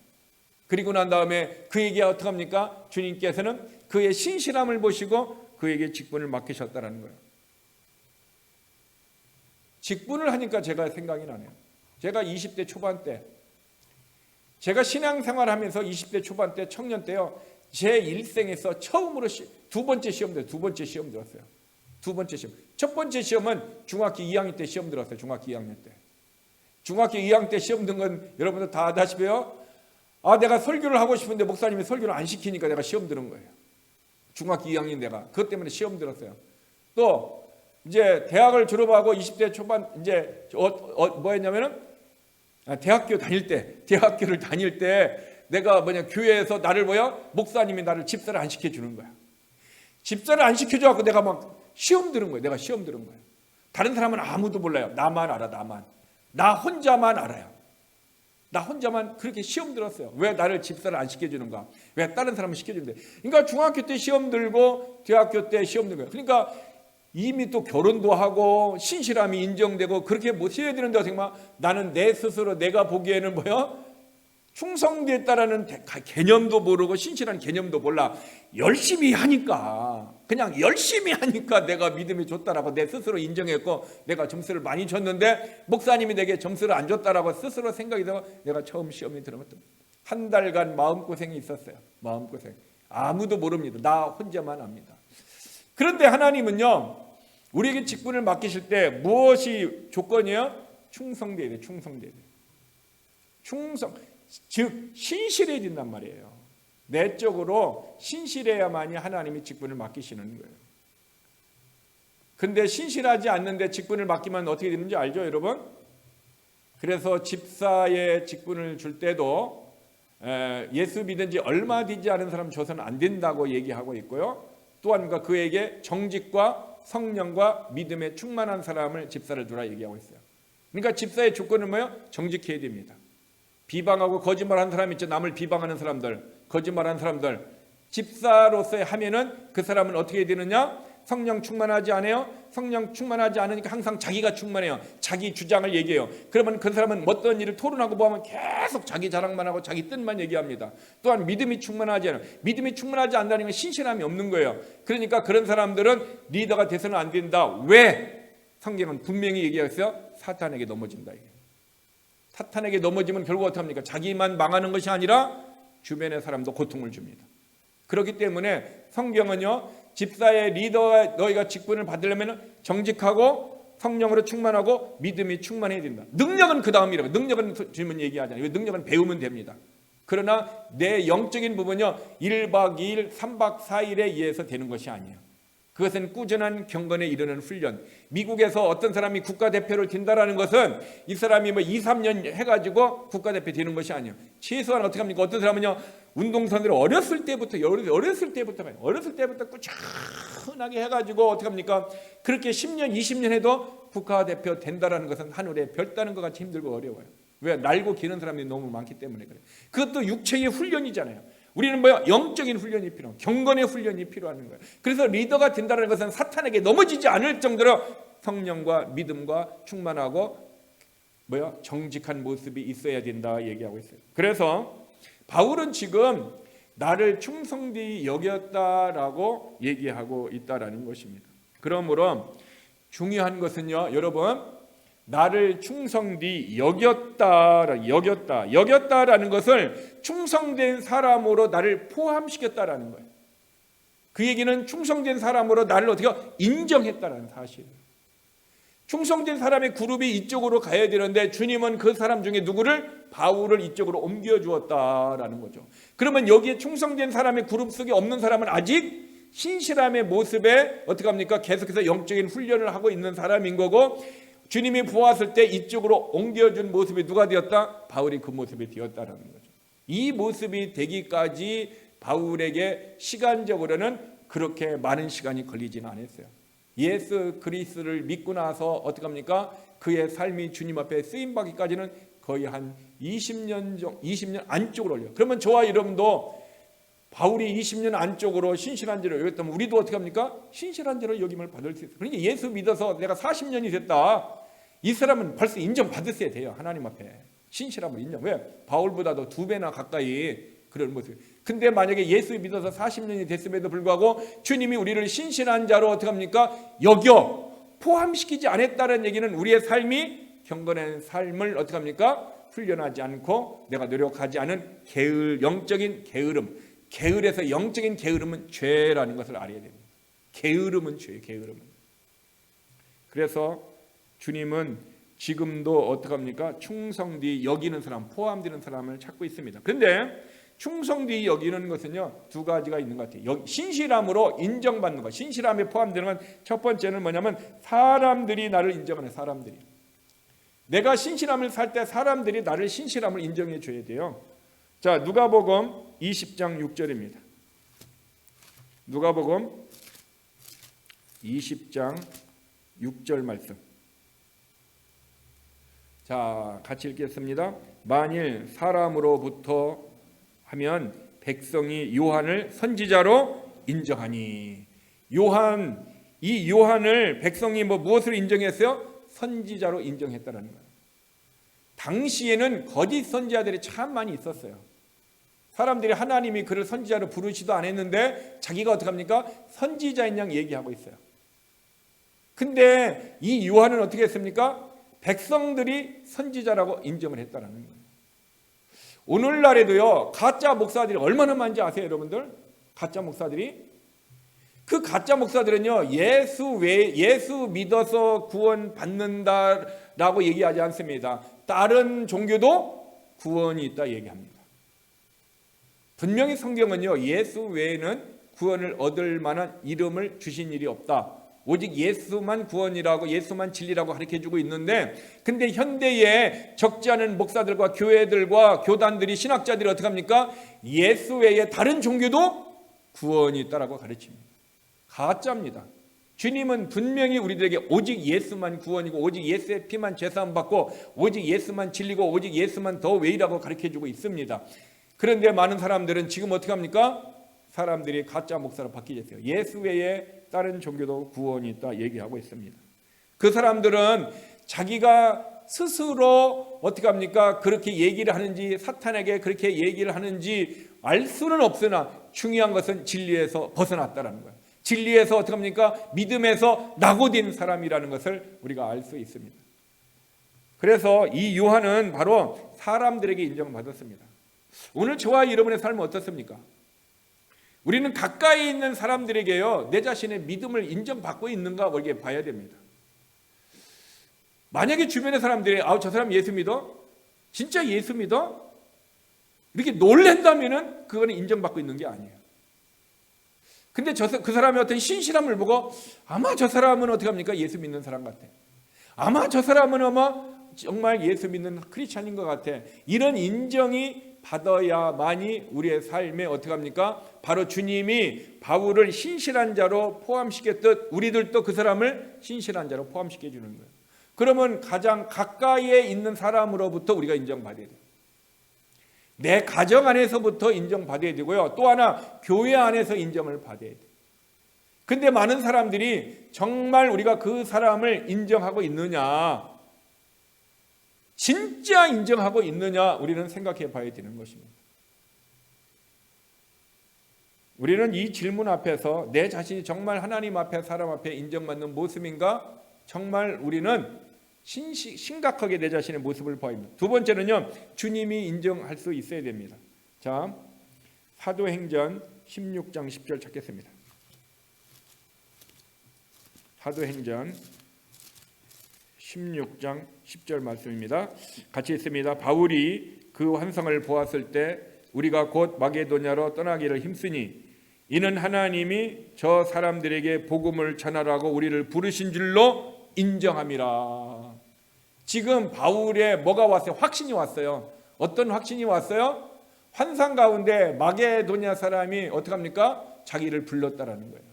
그리고 난 다음에 그에게 어떻게 합니까? 주님께서는 그의 신실함을 보시고 그에게 직분을 맡기셨다는 거예요. 직분을 하니까 제가 생각이 나네요. 제가 20대 초반 때, 제가 신앙생활하면서 20대 초반 때, 청년 때요, 제 일생에서 처음으로 두 번째 시험 들었어요. 두 번째 시험. 첫 번째 시험은 중학교 2학년 때 시험 들었어요. 중학교 2학년 때. 중학교 2학년 때 시험 든 건 여러분들 다 아다시피요. 내가 설교를 하고 싶은데 목사님이 설교를 안 시키니까 내가 시험 드는 거예요. 중학교 2학년 내가 그것 때문에 시험 들었어요. 또 이제 대학을 졸업하고 20대 초반 이제 뭐였냐면은 대학교를 다닐 때 내가 교회에서 나를 목사님이 나를 집사를 안 시켜주는 거야. 집사를 안 시켜줘갖고 내가 막 시험 들은 거예요. 내가 시험 들은 거예요. 다른 사람은 아무도 몰라요. 나만 알아. 나 혼자만 알아요. 나 혼자만 그렇게 시험 들었어요. 왜 나를 집사를 안 시켜주는가? 왜 다른 사람은 시켜주는데? 그러니까 중학교 때 시험 들고 대학교 때 시험 든 거예요. 그러니까 이미 또 결혼도 하고 신실함이 인정되고 그렇게 못 해야 되는데 정말 나는 내 스스로 내가 보기에는 뭐요? 충성되었다라는 개념도 모르고 신실한 개념도 몰라. 열심히 하니까 그냥 열심히 하니까 내가 믿음이 좋다라고 내 스스로 인정했고 내가 점수를 많이 줬는데 목사님이 내게 점수를 안 줬다라고 스스로 생각이 되고 내가 처음 시험에 들어갔던 한 달간 마음고생이 있었어요. 마음고생. 아무도 모릅니다. 나 혼자만 압니다. 그런데 하나님은요 우리에게 직분을 맡기실 때 무엇이 조건이에요? 충성돼야 돼. 충성돼야 돼. 충성. 즉 신실해야 된단 말이에요. 내적으로 신실해야만이 하나님이 직분을 맡기시는 거예요. 근데 신실하지 않는데 직분을 맡기면 어떻게 되는지 알죠, 여러분? 그래서 집사의 직분을 줄 때도 예수 믿은 지 얼마 되지 않은 사람 줘서는 안 된다고 얘기하고 있고요. 또한 그에게 정직과 성령과 믿음에 충만한 사람을 집사를 두라 얘기하고 있어요. 그러니까 집사의 조건은 뭐예요? 정직해야 됩니다. 비방하고 거짓말하는 사람 있죠. 남을 비방하는 사람들, 거짓말하는 사람들. 집사로서의 하면은 그 사람은 어떻게 되느냐? 성령 충만하지 않아요? 성령 충만하지 않으니까 항상 자기가 충만해요. 자기 주장을 얘기해요. 그러면 그 사람은 어떤 일을 토론하고 보면 계속 자기 자랑만 하고 자기 뜻만 얘기합니다. 또한 믿음이 충만하지 않아요. 믿음이 충만하지 않다는 건 신실함이 없는 거예요. 그러니까 그런 사람들은 리더가 돼서는 안 된다. 왜? 성경은 분명히 얘기했어요. 사탄에게 넘어진다. 사탄에게 넘어지면 결국 어떻게 합니까? 자기만 망하는 것이 아니라 주변의 사람도 고통을 줍니다. 그렇기 때문에 성경은요. 집사의 리더가 너희가 직분을 받으려면 정직하고 성령으로 충만하고 믿음이 충만해야 된다. 능력은 그 다음이라고. 능력은 주님은 얘기하잖아요. 능력은 배우면 됩니다. 그러나 내 영적인 부분은요. 1박 2일 3박 4일에 의해서 되는 것이 아니에요. 그것은 꾸준한 경건에 이르는 훈련. 미국에서 어떤 사람이 국가대표를 된다라는 것은 이 사람이 2, 3년 해가지고 국가대표 되는 것이 아니에요. 최소한 어떻게 합니까? 어떤 사람은요 운동선수를 어렸을 때부터 꾸준하게 해가지고 어떻게 합니까? 그렇게 10년, 20년 해도 국가대표 된다라는 것은 하늘에 별 따는 것 같이 힘들고 어려워요. 왜? 날고 기는 사람들이 너무 많기 때문에 그래요. 그것도 육체의 훈련이잖아요. 우리는 영적인 훈련이 필요해요. 경건의 훈련이 필요한 거예요. 그래서 리더가 된다는 것은 사탄에게 넘어지지 않을 정도로 성령과 믿음과 충만하고 정직한 모습이 있어야 된다 얘기하고 있어요. 그래서 바울은 지금 나를 충성되이 여겼다라고 얘기하고 있다라는 것입니다. 그러므로 중요한 것은요, 여러분, 나를 충성되이 여겼다라는 것을 충성된 사람으로 나를 포함시켰다라는 거예요. 그 얘기는 충성된 사람으로 나를 어떻게 인정했다라는 사실이에요. 충성된 사람의 그룹이 이쪽으로 가야 되는데 주님은 그 사람 중에 누구를? 바울을 이쪽으로 옮겨 주었다라는 거죠. 그러면 여기에 충성된 사람의 그룹 속에 없는 사람은 아직 신실함의 모습에 어떻게 합니까? 계속해서 영적인 훈련을 하고 있는 사람인 거고, 주님이 보았을 때 이쪽으로 옮겨준 모습이 누가 되었다? 바울이 그 모습이 되었다라는 거죠. 이 모습이 되기까지 바울에게 시간적으로는 그렇게 많은 시간이 걸리지는 않았어요. 예수 그리스도를 믿고 나서 어떻게 합니까? 그의 삶이 주님 앞에 쓰임받기까지는 거의 한 20년 안쪽으로 올려요. 그러면 저와 여러분도 바울이 20년 안쪽으로 신실한 자로 여겼다면 우리도 어떻게 합니까? 신실한 자로 여김을 받을 수 있어요. 그러니까 예수 믿어서 내가 40년이 됐다. 이 사람은 벌써 인정받으셔야 돼요. 하나님 앞에. 신실함을 인정. 왜? 바울보다도 2배나 가까이 그런 모습. 근데 만약에 예수 믿어서 40년이 됐음에도 불구하고 주님이 우리를 신실한 자로 어떻게 합니까? 여겨 포함시키지 않았다는 얘기는 우리의 삶이 경건한 삶을 어떻게 합니까? 훈련하지 않고 내가 노력하지 않은 영적인 게으름. 게으르에서 영적인 게으름은 죄라는 것을 알아야 됩니다. 게으름은 죄예요. 게으름은. 그래서 주님은 지금도 어떻게 합니까? 충성되이 여기는 사람, 포함되는 사람을 찾고 있습니다. 그런데 충성되이 여기는 것은요 2가지가 있는 것 같아요. 신실함으로 인정받는 것. 신실함에 포함되는 건 첫 번째는 뭐냐면 사람들이 나를 인정하는 사람들이. 내가 신실함을 살 때 사람들이 나를 신실함을 인정해 줘야 돼요. 자, 누가복음 20장 6절입니다. 누가복음 20장 6절 말씀. 자, 같이 읽겠습니다. 만일 사람으로부터 하면 백성이 요한을 선지자로 인정하니. 이 요한을 백성이 무엇으로 인정했어요? 선지자로 인정했다는 거예요. 당시에는 거짓 선지자들이 참 많이 있었어요. 사람들이 하나님이 그를 선지자로 부르지도 않았는데 자기가 어떻게 합니까? 선지자인 양 얘기하고 있어요. 근데 이 요한은 어떻게 했습니까? 백성들이 선지자라고 인정을 했다는 거예요. 오늘날에도요, 가짜 목사들이 얼마나 많은지 아세요, 여러분들? 가짜 목사들이? 그 가짜 목사들은요, 예수 믿어서 구원 받는다라고 얘기하지 않습니다. 다른 종교도 구원이 있다 얘기합니다. 분명히 성경은요, 예수 외에는 구원을 얻을 만한 이름을 주신 일이 없다. 오직 예수만 구원이라고, 예수만 진리라고 가르쳐주고 있는데, 근데 현대에 적지 않은 목사들과 교회들과 교단들이, 신학자들이 어떻게 합니까? 예수 외에 다른 종교도 구원이 있다라고 가르칩니다. 가짜입니다. 주님은 분명히 우리들에게 오직 예수만 구원이고, 오직 예수의 피만 죄사함 받고, 오직 예수만 진리고, 오직 예수만 더 웨이라고 가르쳐주고 있습니다. 그런데 많은 사람들은 지금 어떻게 합니까? 사람들이 가짜 목사로 바뀌겠어요. 예수 외에 다른 종교도 구원이 있다 얘기하고 있습니다. 그 사람들은 자기가 스스로 어떻게 합니까? 그렇게 얘기를 하는지, 사탄에게 그렇게 얘기를 하는지 알 수는 없으나 중요한 것은 진리에서 벗어났다는 거예요. 진리에서 어떻게 합니까? 믿음에서 낙오된 사람이라는 것을 우리가 알 수 있습니다. 그래서 이 요한은 바로 사람들에게 인정받았습니다. 오늘 저와 여러분의 삶은 어떻습니까? 우리는 가까이 있는 사람들에게요, 내 자신의 믿음을 인정받고 있는가 이렇게 봐야 됩니다. 만약에 주변의 사람들이 저 사람 예수 믿어? 진짜 예수 믿어? 이렇게 놀랜다면은 그거는 인정받고 있는 게 아니에요. 근데 그 사람의 어떤 신실함을 보고 아마 저 사람은 어떻게 합니까? 예수 믿는 사람 같아. 아마 저 사람은 정말 예수 믿는 크리스찬인 것 같아. 이런 인정이 받아야만이 우리의 삶에 어떻게 합니까? 바로 주님이 바울을 신실한 자로 포함시켰듯 우리들도 그 사람을 신실한 자로 포함시켜 주는 거예요. 그러면 가장 가까이에 있는 사람으로부터 우리가 인정받아야 돼요. 내 가정 안에서부터 인정받아야 되고요. 또 하나 교회 안에서 인정을 받아야 돼요. 근데 많은 사람들이 정말 우리가 그 사람을 인정하고 있느냐, 진짜 인정하고 있느냐 우리는 생각해 봐야 되는 것입니다. 우리는 이 질문 앞에서 내 자신이 정말 하나님 앞에, 사람 앞에 인정받는 모습인가? 정말 우리는 심각하게 내 자신의 모습을 봐야 합니다. 두 번째는요, 주님이 인정할 수 있어야 됩니다. 자, 사도행전 16장 10절 찾겠습니다. 사도행전 16장 10절 말씀입니다. 같이 있습니다. 바울이 그 환상을 보았을 때 우리가 곧 마게도냐로 떠나기를 힘쓰니 이는 하나님이 저 사람들에게 복음을 전하라고 우리를 부르신 줄로 인정함이라. 지금 바울에 뭐가 왔어요? 확신이 왔어요. 어떤 확신이 왔어요? 환상 가운데 마게도냐 사람이 어떻게 합니까? 자기를 불렀다라는 거예요.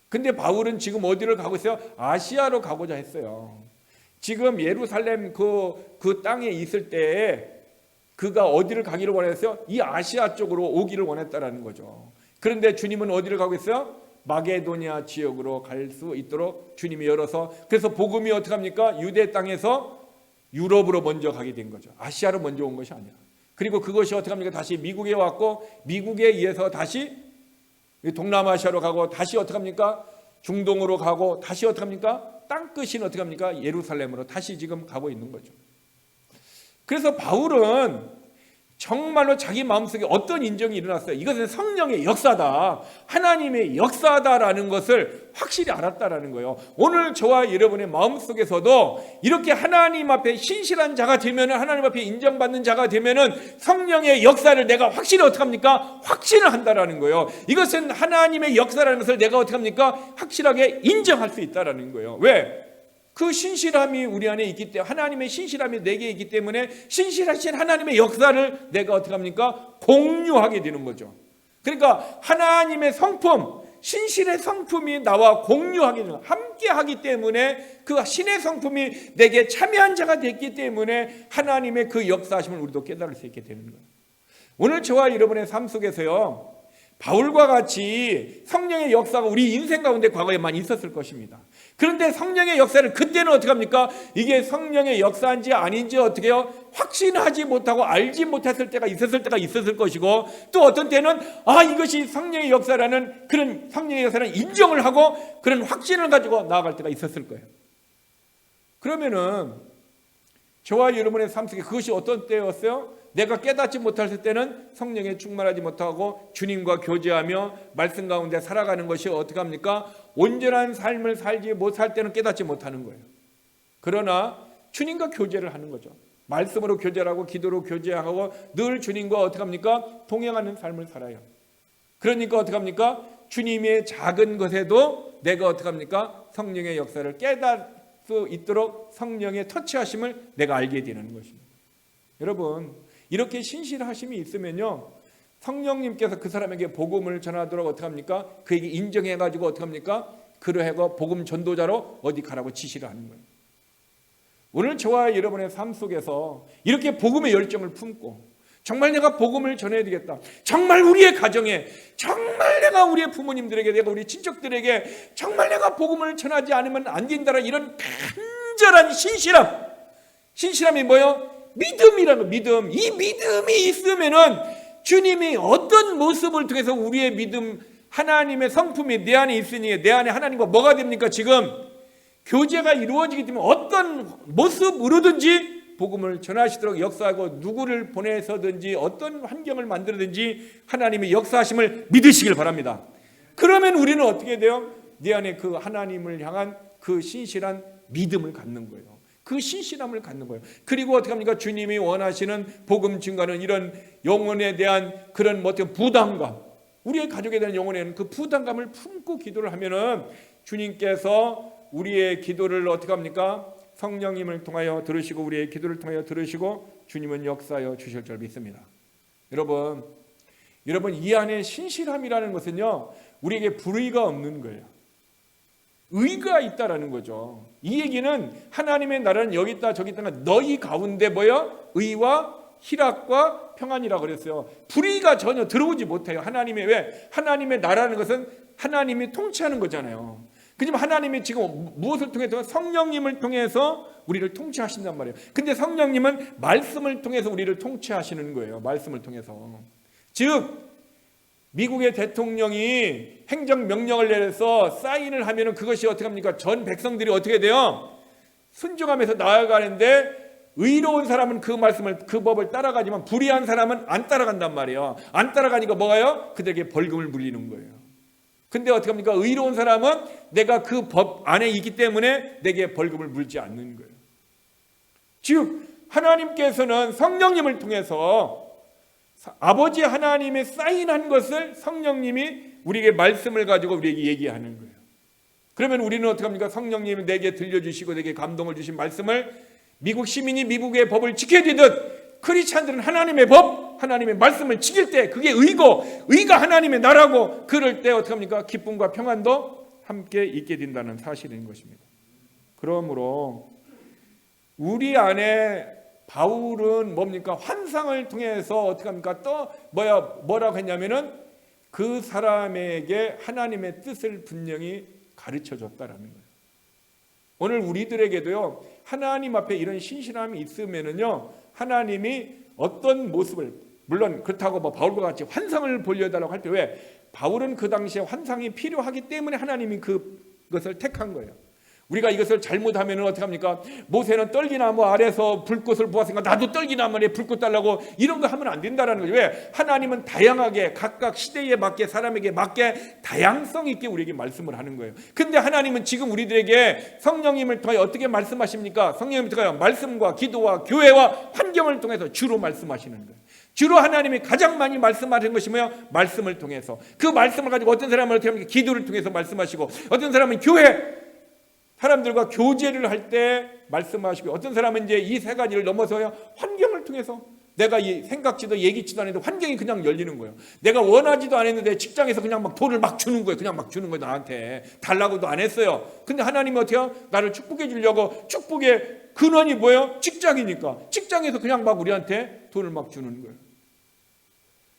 근데 바울은 지금 어디를 가고 있어요? 아시아로 가고자 했어요. 지금 예루살렘 그 땅에 있을 때에 그가 어디를 가기를 원했어요? 이 아시아 쪽으로 오기를 원했다라는 거죠. 그런데 주님은 어디를 가고 있어요? 마게도냐 지역으로 갈 수 있도록 주님이 열어서, 그래서 복음이 어떻게 합니까? 유대 땅에서 유럽으로 먼저 가게 된 거죠. 아시아로 먼저 온 것이 아니라. 그리고 그것이 어떻게 합니까? 다시 미국에 왔고, 미국에 의해서 다시 동남아시아로 가고, 다시 어떻게 합니까? 중동으로 가고, 다시 어떻게 합니까? 땅끝인 어떻게 합니까? 예루살렘으로 다시 지금 가고 있는 거죠. 그래서 바울은 정말로 자기 마음속에 어떤 인정이 일어났어요? 이것은 성령의 역사다, 하나님의 역사다라는 것을 확실히 알았다라는 거예요. 오늘 저와 여러분의 마음속에서도 이렇게 하나님 앞에 신실한 자가 되면은, 하나님 앞에 인정받는 자가 되면은 성령의 역사를 내가 확실히 어떻게 합니까? 확신을 한다라는 거예요. 이것은 하나님의 역사라는 것을 내가 어떻게 합니까? 확실하게 인정할 수 있다라는 거예요. 왜? 그 신실함이 우리 안에 있기 때문에, 하나님의 신실함이 내게 있기 때문에 신실하신 하나님의 역사를 내가 어떻게 합니까? 공유하게 되는 거죠. 그러니까 하나님의 성품, 신실의 성품이 나와 공유하기, 함께 하기 때문에 그 신의 성품이 내게 참여한 자가 됐기 때문에 하나님의 그 역사하심을 우리도 깨달을 수 있게 되는 거예요. 오늘 저와 여러분의 삶 속에서요, 바울과 같이 성령의 역사가 우리 인생 가운데 과거에 많이 있었을 것입니다. 그런데 성령의 역사를 그때는 어떻게 합니까? 이게 성령의 역사인지 아닌지 어떻게 해요? 확신하지 못하고 알지 못했을 때가 있었을 것이고, 또 어떤 때는 이것이 성령의 역사라는 그런 성령의 역사를 인정을 하고 그런 확신을 가지고 나아갈 때가 있었을 거예요. 그러면은 저와 여러분의 삶 속에 그것이 어떤 때였어요? 내가 깨닫지 못할 때는 성령에 충만하지 못하고 주님과 교제하며 말씀 가운데 살아가는 것이 어떻게 합니까? 온전한 삶을 살지 못할 때는 깨닫지 못하는 거예요. 그러나 주님과 교제를 하는 거죠. 말씀으로 교제하고 기도로 교제하고 늘 주님과 어떻게 합니까? 동행하는 삶을 살아요. 그러니까 어떻게 합니까? 주님의 작은 것에도 내가 어떻게 합니까? 성령의 역사를 깨달을 수 있도록 성령의 터치하심을 내가 알게 되는 것입니다. 여러분, 이렇게 신실하심이 있으면요, 성령님께서 그 사람에게 복음을 전하도록 어떻게 합니까? 그에게 인정해가지고 어떻게 합니까? 그러하고 복음 전도자로 어디 가라고 지시를 하는 거예요. 오늘 저와 여러분의 삶 속에서 이렇게 복음의 열정을 품고 정말 내가 복음을 전해야 되겠다, 정말 우리의 가정에, 정말 내가 우리의 부모님들에게, 내가 우리 친척들에게 정말 내가 복음을 전하지 않으면 안 된다는 이런 간절한 신실함이 뭐예요? 믿음이라는 믿음. 이 믿음이 있으면은 주님이 어떤 모습을 통해서 우리의 믿음, 하나님의 성품이 내 안에 있으니 내 안에 하나님과 뭐가 됩니까? 지금 교제가 이루어지기 때문에 어떤 모습으로든지 복음을 전하시도록 역사하고 누구를 보내서든지 어떤 환경을 만들든지 하나님의 역사하심을 믿으시길 바랍니다. 그러면 우리는 어떻게 돼요? 내 안에 그 하나님을 향한 그 신실한 믿음을 갖는 거예요. 그 신실함을 갖는 거예요. 그리고 어떻게 합니까? 주님이 원하시는 복음 증거는 이런 영혼에 대한 그런 어떤 부담감, 우리의 가족에 대한 영혼에 대한 그 부담감을 품고 기도를 하면은 주님께서 우리의 기도를 어떻게 합니까? 성령님을 통하여 들으시고 우리의 기도를 통하여 들으시고 주님은 역사하여 주실 줄 믿습니다. 여러분 이 안에 신실함이라는 것은요, 우리에게 불의가 없는 거예요. 의가 있다라는 거죠. 이 얘기는 하나님의 나라는 여기 있다 저기 있다, 너희 가운데 뭐요? 의와 희락과 평안이라고 그랬어요. 불의가 전혀 들어오지 못해요. 하나님의 나라는 것은 하나님이 통치하는 거잖아요. 그지만 하나님이 지금 무엇을 통해서? 성령님을 통해서 우리를 통치하신단 말이에요. 근데 성령님은 말씀을 통해서 우리를 통치하시는 거예요. 말씀을 통해서. 즉 미국의 대통령이 행정명령을 내려서 사인을 하면 그것이 어떻게 합니까? 전 백성들이 어떻게 돼요? 순종하면서 나아가는데 의로운 사람은 그 말씀을, 그 법을 따라가지만 불의한 사람은 안 따라간단 말이에요. 안 따라가니까 뭐가요? 그들에게 벌금을 물리는 거예요. 근데 어떻게 합니까? 의로운 사람은 내가 그 법 안에 있기 때문에 내게 벌금을 물지 않는 거예요. 즉 하나님께서는 성령님을 통해서 아버지 하나님의 사인한 것을 성령님이 우리에게 말씀을 가지고 우리에게 얘기하는 거예요. 그러면 우리는 어떻게 합니까? 성령님이 내게 들려주시고 내게 감동을 주신 말씀을 미국 시민이 미국의 법을 지켜야 되듯 크리스찬들은 하나님의 법, 하나님의 말씀을 지킬 때 그게 의고, 의가 하나님의 나라고, 그럴 때 어떻게 합니까? 기쁨과 평안도 함께 있게 된다는 사실인 것입니다. 그러므로 우리 안에 바울은 뭡니까? 환상을 통해서 어떻게 합니까? 또 뭐라고 했냐면은 그 사람에게 하나님의 뜻을 분명히 가르쳐 줬다라는 거예요. 오늘 우리들에게도요, 하나님 앞에 이런 신실함이 있으면은요, 하나님이 어떤 모습을, 물론 그렇다고 바울과 같이 환상을 보여달라고 할 때, 왜? 바울은 그 당시에 환상이 필요하기 때문에 하나님이 그것을 택한 거예요. 우리가 이것을 잘못하면 어떻게 합니까? 모세는 떨기나무 아래서 불꽃을 보았으니까 나도 떨기나무 아래 불꽃 달라고, 이런 거 하면 안 된다는 거죠. 왜? 하나님은 다양하게 각각 시대에 맞게, 사람에게 맞게 다양성 있게 우리에게 말씀을 하는 거예요. 근데 하나님은 지금 우리들에게 성령님을 통하여 어떻게 말씀하십니까? 성령님을 통하여 말씀과 기도와 교회와 환경을 통해서 주로 말씀하시는 거예요. 주로 하나님이 가장 많이 말씀하시는 것이 뭐예요? 말씀을 통해서. 그 말씀을 가지고 어떤 사람은 어떻게 합니까? 기도를 통해서 말씀하시고, 어떤 사람은 교회 사람들과 교제를 할 때 말씀하시고, 어떤 사람은 이제 이 세 가지를 넘어서요, 환경을 통해서 내가 생각지도 예기치도 않았는데 환경이 그냥 열리는 거예요. 내가 원하지도 않았는데 직장에서 그냥 막 돈을 막 주는 거예요. 그냥 막 주는 거예요. 나한테 달라고도 안 했어요. 근데 하나님이 어떻게 해요? 나를 축복해 주려고. 축복의 근원이 뭐예요? 직장이니까. 직장에서 그냥 막 우리한테 돈을 막 주는 거예요.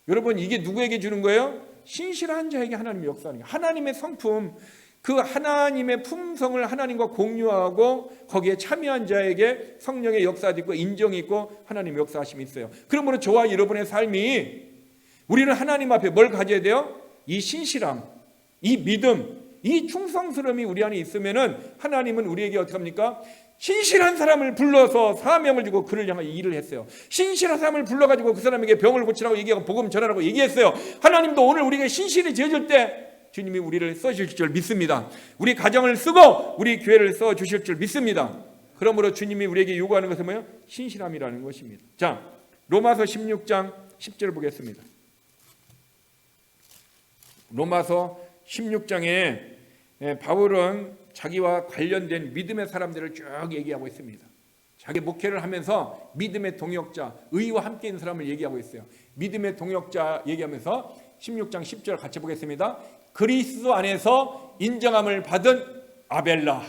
여러분, 이게 누구에게 주는 거예요? 신실한 자에게 하나님이 역사하는 거예요. 하나님의 성품, 그 하나님의 품성을 하나님과 공유하고 거기에 참여한 자에게 성령의 역사도 있고 인정이 있고 하나님의 역사하심이 있어요. 그러므로 저와 여러분의 삶이, 우리는 하나님 앞에 뭘 가져야 돼요? 이 신실함, 이 믿음, 이 충성스러움이 우리 안에 있으면은 하나님은 우리에게 어떻게 합니까? 신실한 사람을 불러서 사명을 주고 그를 향하여 일을 했어요. 신실한 사람을 불러가지고 그 사람에게 병을 고치라고 얘기하고 복음 전하라고 얘기했어요. 하나님도 오늘 우리에게 신실해질 때 주님이 우리를 써주실 줄 믿습니다. 우리 가정을 쓰고 우리 교회를 써주실 줄 믿습니다. 그러므로 주님이 우리에게 요구하는 것은 뭐예요? 신실함이라는 것입니다. 자, 로마서 16장 10절을 보겠습니다. 로마서 16장에 바울은 자기와 관련된 믿음의 사람들을 쭉 얘기하고 있습니다. 자기 목회를 하면서 믿음의 동역자, 의와 함께 있는 사람을 얘기하고 있어요. 믿음의 동역자 얘기하면서 16장 10절 같이 보겠습니다. 그리스도 안에서 인정함을 받은 아벨라.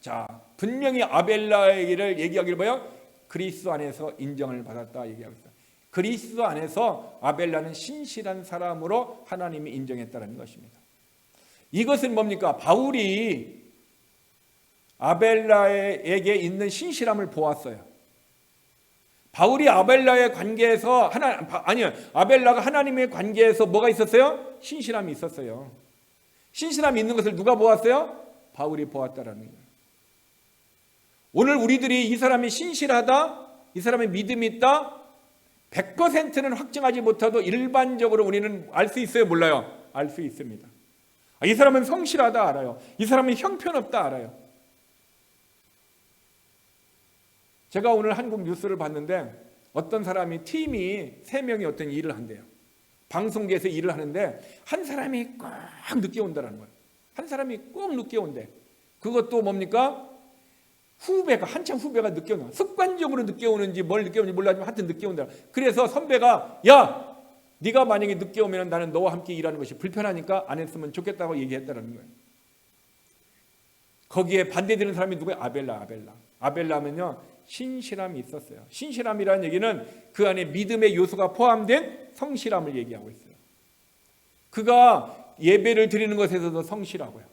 자, 분명히 아벨라를 얘기하기를 뭐예요? 그리스도 안에서 인정을 받았다 얘기하고 있어요. 그리스도 안에서 아벨라는 신실한 사람으로 하나님이 인정했다는 것입니다. 이것은 뭡니까? 바울이 아벨라에게 있는 신실함을 보았어요. 바울이 아벨라의 관계에서 아벨라가 하나님의 관계에서 뭐가 있었어요? 신실함이 있었어요. 신실함이 있는 것을 누가 보았어요? 바울이 보았다라는 거예요. 오늘 우리들이 이 사람이 신실하다, 이 사람의 믿음이 있다, 100%는 확증하지 못해도 일반적으로 우리는 알 수 있어요? 몰라요? 알 수 있습니다. 이 사람은 성실하다 알아요. 이 사람은 형편없다 알아요. 제가 오늘 한국 뉴스를 봤는데 어떤 사람이 팀이 3명이 어떤 일을 한대요. 방송계에서 일을 하는데 한 사람이 꼭 늦게 온다는 거예요. 한 사람이 꼭 늦게 온대. 그것도 뭡니까? 한참 후배가 늦게 온다. 습관적으로 늦게 오는지 뭘 늦게 오는지 몰라지만 하여튼 늦게 온다. 그래서 선배가 야, 네가 만약에 늦게 오면 나는 너와 함께 일하는 것이 불편하니까 안 했으면 좋겠다고 얘기했다는 거예요. 거기에 반대되는 사람이 누구예요? 아벨라면요 신실함이 있었어요. 신실함이라는 얘기는 그 안에 믿음의 요소가 포함된 성실함을 얘기하고 있어요. 그가 예배를 드리는 것에서도 성실하고요.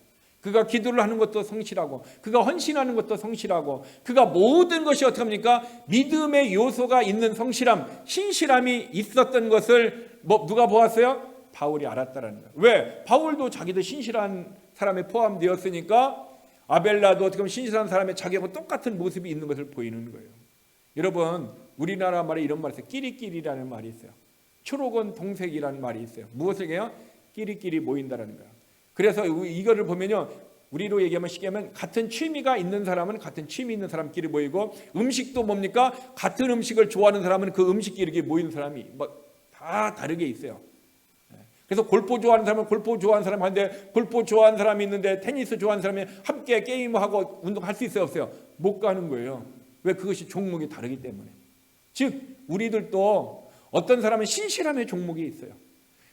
그가 기도를 하는 것도 성실하고, 그가 헌신하는 것도 성실하고, 그가 모든 것이 어떻게 합니까? 믿음의 요소가 있는 성실함, 신실함이 있었던 것을 누가 보았어요? 바울이 알았다라는 거예요. 왜? 바울도 자기도 신실한 사람에 포함되었으니까 아벨라도 어떻게 보면 신실한 사람의 자기하고 똑같은 모습이 있는 것을 보이는 거예요. 여러분, 우리나라 말에 이런 말이 있어요. 끼리끼리라는 말이 있어요. 초록은 동색이라는 말이 있어요. 무엇을 해요? 끼리끼리 모인다라는 거예요. 그래서 이거를 보면요, 우리로 얘기하면 쉽게 하면 같은 취미가 있는 사람은 같은 취미 있는 사람끼리 모이고, 음식도 뭡니까? 같은 음식을 좋아하는 사람은 그 음식끼리 이렇게 모이는 사람이 다 다르게 있어요. 그래서 골프 좋아하는 사람은 골프 좋아하는 사람 한데, 골프 좋아하는 사람이 있는데 테니스 좋아하는 사람이 함께 게임하고 운동할 수 있어요, 없어요? 못 가는 거예요. 왜? 그것이 종목이 다르기 때문에. 즉 우리들도 어떤 사람은 신실함의 종목이 있어요.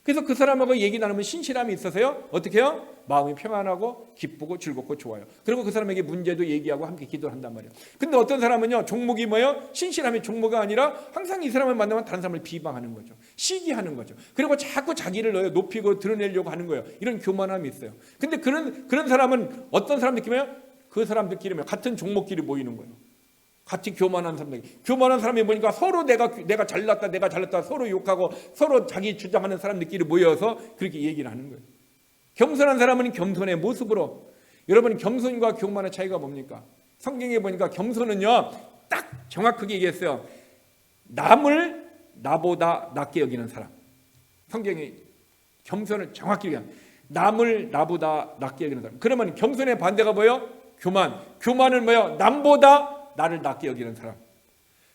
그래서 그 사람하고 얘기 나누면 신실함이 있어서요, 어떻게 해요? 마음이 평안하고 기쁘고 즐겁고 좋아요. 그리고 그 사람에게 문제도 얘기하고 함께 기도를 한단 말이에요. 근데 어떤 사람은요, 종목이 뭐예요? 신실함의 종목이 아니라 항상 이 사람을 만나면 다른 사람을 비방하는 거죠. 시기하는 거죠. 그리고 자꾸 자기를 높이고 드러내려고 하는 거예요. 이런 교만함이 있어요. 근데 그런 사람은 어떤 사람 느낌이에요? 그 사람들끼리 같은 종목끼리 모이는 거예요. 같이 교만한 사람들. 교만한 사람이 보니까 서로 내가 잘났다 서로 욕하고 서로 자기 주장하는 사람들끼리 모여서 그렇게 얘기를 하는 거예요. 겸손한 사람은 겸손의 모습으로. 여러분, 겸손과 교만의 차이가 뭡니까? 성경에 보니까 겸손은요, 딱 정확하게 얘기했어요. 남을 나보다 낮게 여기는 사람. 성경이 겸손을 정확히 얘기합니다. 남을 나보다 낮게 여기는 사람. 그러면 겸손의 반대가 뭐예요? 교만은 뭐예요? 남보다 나를 낮게 여기는 사람.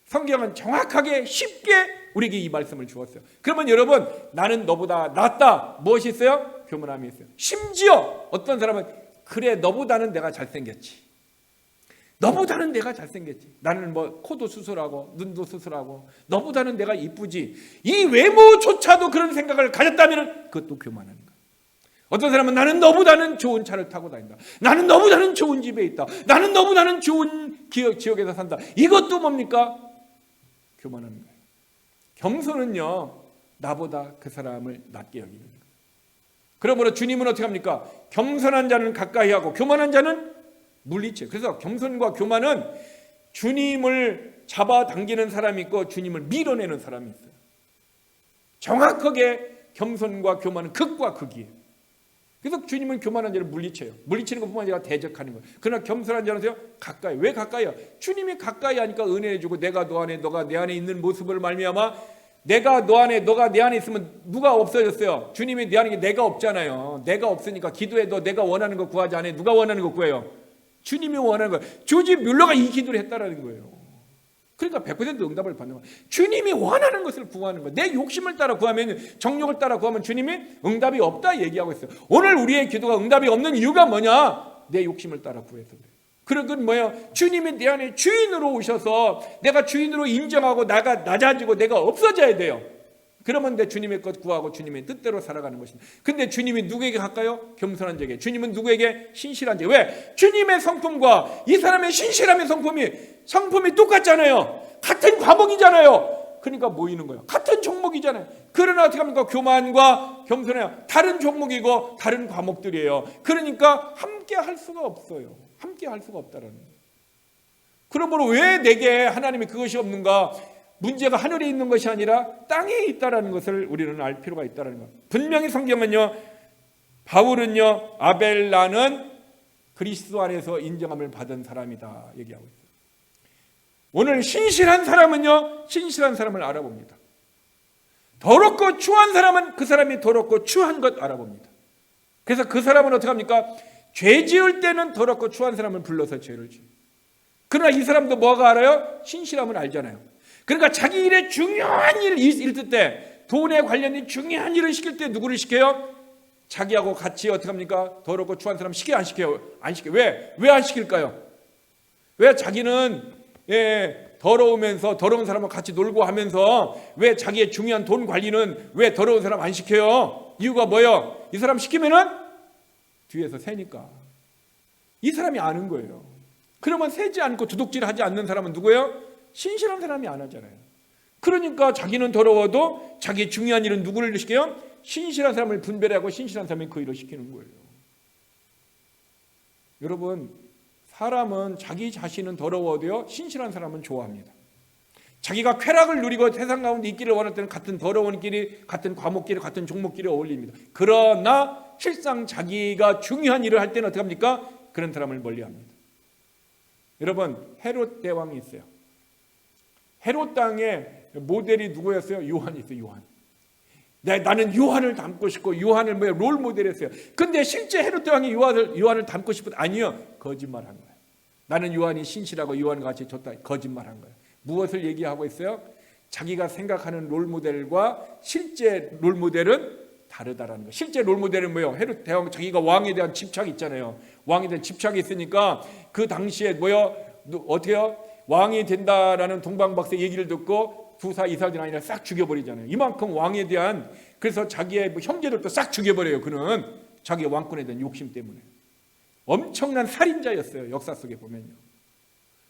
성경은 정확하게 쉽게 우리에게 이 말씀을 주었어요. 그러면 여러분, 나는 너보다 낫다. 무엇이 있어요? 교만함이 있어요. 심지어 어떤 사람은 그래, 너보다는 내가 잘생겼지. 너보다는 내가 잘생겼지. 나는 뭐 코도 수술하고 눈도 수술하고 너보다는 내가 이쁘지. 이 외모조차도 그런 생각을 가졌다면 그것도 교만한 거야. 어떤 사람은 나는 너보다는 좋은 차를 타고 다닌다. 나는 너보다는 좋은 집에 있다. 나는 너보다는 좋은 지역에서 산다. 이것도 뭡니까? 교만한 거예요. 겸손은요, 나보다 그 사람을 낮게 여기는 거예요. 그러므로 주님은 어떻게 합니까? 겸손한 자는 가까이 하고 교만한 자는 물리쳐요. 그래서 겸손과 교만은 주님을 잡아당기는 사람이 있고 주님을 밀어내는 사람이 있어요. 정확하게 겸손과 교만은 극과 극이에요. 그래서 주님은 교만한 자를 물리쳐요. 물리치는 것뿐만 아니라 대적하는 거예요. 그러나 겸손한 자는요, 가까이. 왜 가까이요? 주님이 가까이 하니까 은혜 주고 내가 너 안에 너가 내 안에 있는 모습을 말미암아 내가 너 안에 너가 내 안에 있으면 누가 없어졌어요? 주님이 내 안에 내가 없잖아요. 내가 없으니까 기도해도 내가 원하는 거 구하지 않아요. 누가 원하는 거 구해요? 주님이 원하는 거예요. 조지 뮬러가 이 기도를 했다라는 거예요. 그러니까 100% 응답을 받는 거예요. 주님이 원하는 것을 구하는 거예요. 내 욕심을 따라 구하면, 정욕을 따라 구하면 주님이 응답이 없다 얘기하고 있어요. 오늘 우리의 기도가 응답이 없는 이유가 뭐냐? 내 욕심을 따라 구해서 그래요. 그건 뭐예요? 주님이 내 안에 주인으로 오셔서 내가 주인으로 인정하고 나가 낮아지고 내가 없어져야 돼요. 그러면 내 주님의 것 구하고 주님의 뜻대로 살아가는 것입니다. 근데 주님이 누구에게 가까요? 겸손한 자에게. 주님은 누구에게? 신실한 자에게. 왜? 주님의 성품과 이 사람의 신실함의 성품이 똑같잖아요. 같은 과목이잖아요. 그러니까 모이는 거예요. 같은 종목이잖아요. 그러나 어떻게 합니까? 교만과 겸손해요. 다른 종목이고 다른 과목들이에요. 그러니까 함께 할 수가 없어요. 함께 할 수가 없다라는 거예요. 그러므로 왜 내게 하나님이 그것이 없는가? 문제가 하늘에 있는 것이 아니라 땅에 있다라는 것을 우리는 알 필요가 있다라는 것. 분명히 성경은요, 바울은요, 아벨라는 그리스도 안에서 인정함을 받은 사람이다 얘기하고 있어요. 오늘 신실한 사람은요, 신실한 사람을 알아봅니다. 더럽고 추한 사람은 그 사람이 더럽고 추한 것 알아봅니다. 그래서 그 사람은 어떻게 합니까? 죄 지을 때는 더럽고 추한 사람을 불러서 죄를 지어요. 그러나 이 사람도 뭐가 알아요? 신실함을 알잖아요. 그러니까 자기 일에 중요한 일을 있을 때, 돈에 관련된 중요한 일을 시킬 때 누구를 시켜요? 자기하고 같이 어떻게 합니까? 더럽고 추한 사람 시켜요? 안 시켜요? 안 시켜요. 왜? 왜 안 시킬까요? 왜 자기는 더러우면서 더러운 사람과 같이 놀고 하면서 왜 자기의 중요한 돈 관리는 왜 더러운 사람 안 시켜요? 이유가 뭐예요? 이 사람 시키면은 뒤에서 새니까. 이 사람이 아는 거예요. 그러면 새지 않고 도둑질하지 않는 사람은 누구예요? 신실한 사람이 안 하잖아요. 그러니까 자기는 더러워도 자기 중요한 일은 누구를 시켜요? 신실한 사람을 분별하고 신실한 사람이 그 일을 시키는 거예요. 여러분, 사람은 자기 자신은 더러워도요, 신실한 사람은 좋아합니다. 자기가 쾌락을 누리고 세상 가운데 있기를 원할 때는 같은 더러운 길이, 같은 과목끼리, 같은 종목끼리 어울립니다. 그러나 실상 자기가 중요한 일을 할 때는 어떻게 합니까? 그런 사람을 멀리합니다. 여러분, 헤롯 대왕이 있어요. 헤롯 땅의 모델이 누구였어요? 요한이 있어요. 요한. 나는 요한을 닮고 싶고 요한을 롤 모델했어요. 근데 실제 헤롯 대왕이 요한을 닮고 싶은 아니요. 거짓말한 거예요. 나는 요한이 신실하고 요한과 같이 좋다. 거짓말한 거예요. 무엇을 얘기하고 있어요? 자기가 생각하는 롤 모델과 실제 롤 모델은 다르다라는 거예요. 실제 롤 모델은 뭐예요? 헤롯 대왕 자기가 왕에 대한 집착이 있잖아요. 왕에 대한 집착이 있으니까 그 당시에 뭐요? 어떻게요? 왕이 된다라는 동방박사 얘기를 듣고 2살 2살 아니라 싹 죽여버리잖아요. 이만큼 왕에 대한, 그래서 자기의 형제들도 싹 죽여버려요. 그는 자기의 왕권에 대한 욕심 때문에 엄청난 살인자였어요. 역사 속에 보면요.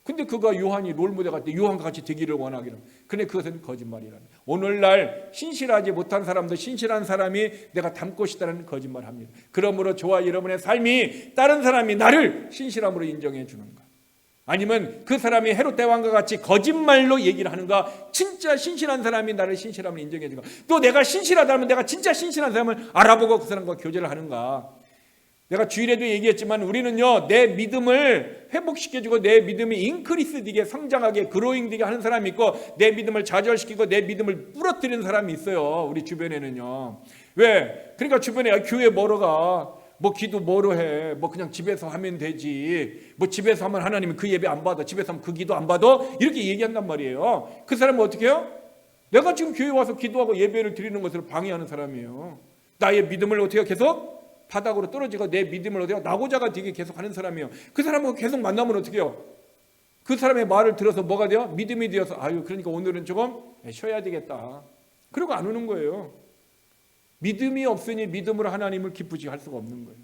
근데 그가 요한이 롤모델 같을 때 요한과 같이 되기를 원하기를. 근데 그것은 거짓말이라는. 오늘날 신실하지 못한 사람도 신실한 사람이 내가 닮고 싶다는 거짓말을 합니다. 그러므로 저와 여러분의 삶이 다른 사람이 나를 신실함으로 인정해 주는가, 아니면 그 사람이 헤롯 대왕과 같이 거짓말로 얘기를 하는가, 진짜 신실한 사람이 나를 신실함을 인정해 주는가, 또 내가 신실하다면 내가 진짜 신실한 사람을 알아보고 그 사람과 교제를 하는가. 내가 주일에도 얘기했지만 우리는요, 내 믿음을 회복시켜주고 내 믿음이 인크리스 되게 성장하게 그로잉 되게 하는 사람이 있고, 내 믿음을 좌절시키고 내 믿음을 부러뜨리는 사람이 있어요. 우리 주변에는요. 왜? 그러니까 주변에 교회 뭐로 가? 뭐 기도 뭐로 해? 뭐 그냥 집에서 하면 되지. 뭐 집에서 하면 하나님은 그 예배 안 받아. 집에서 하면 그 기도 안 받아. 이렇게 얘기한단 말이에요. 그 사람은 어떻게 해요? 내가 지금 교회 와서 기도하고 예배를 드리는 것을 방해하는 사람이에요. 나의 믿음을 어떻게 해요? 계속 바닥으로 떨어지고 내 믿음을 어떻게 해요? 나고자가 되게 계속 하는 사람이에요. 그 사람하고 계속 만나면 어떻게 해요? 그 사람의 말을 들어서 뭐가 돼요? 믿음이 되어서 그러니까 오늘은 조금 쉬어야 되겠다. 그러고 안 오는 거예요. 믿음이 없으니 믿음으로 하나님을 기쁘시게 할 수가 없는 거예요.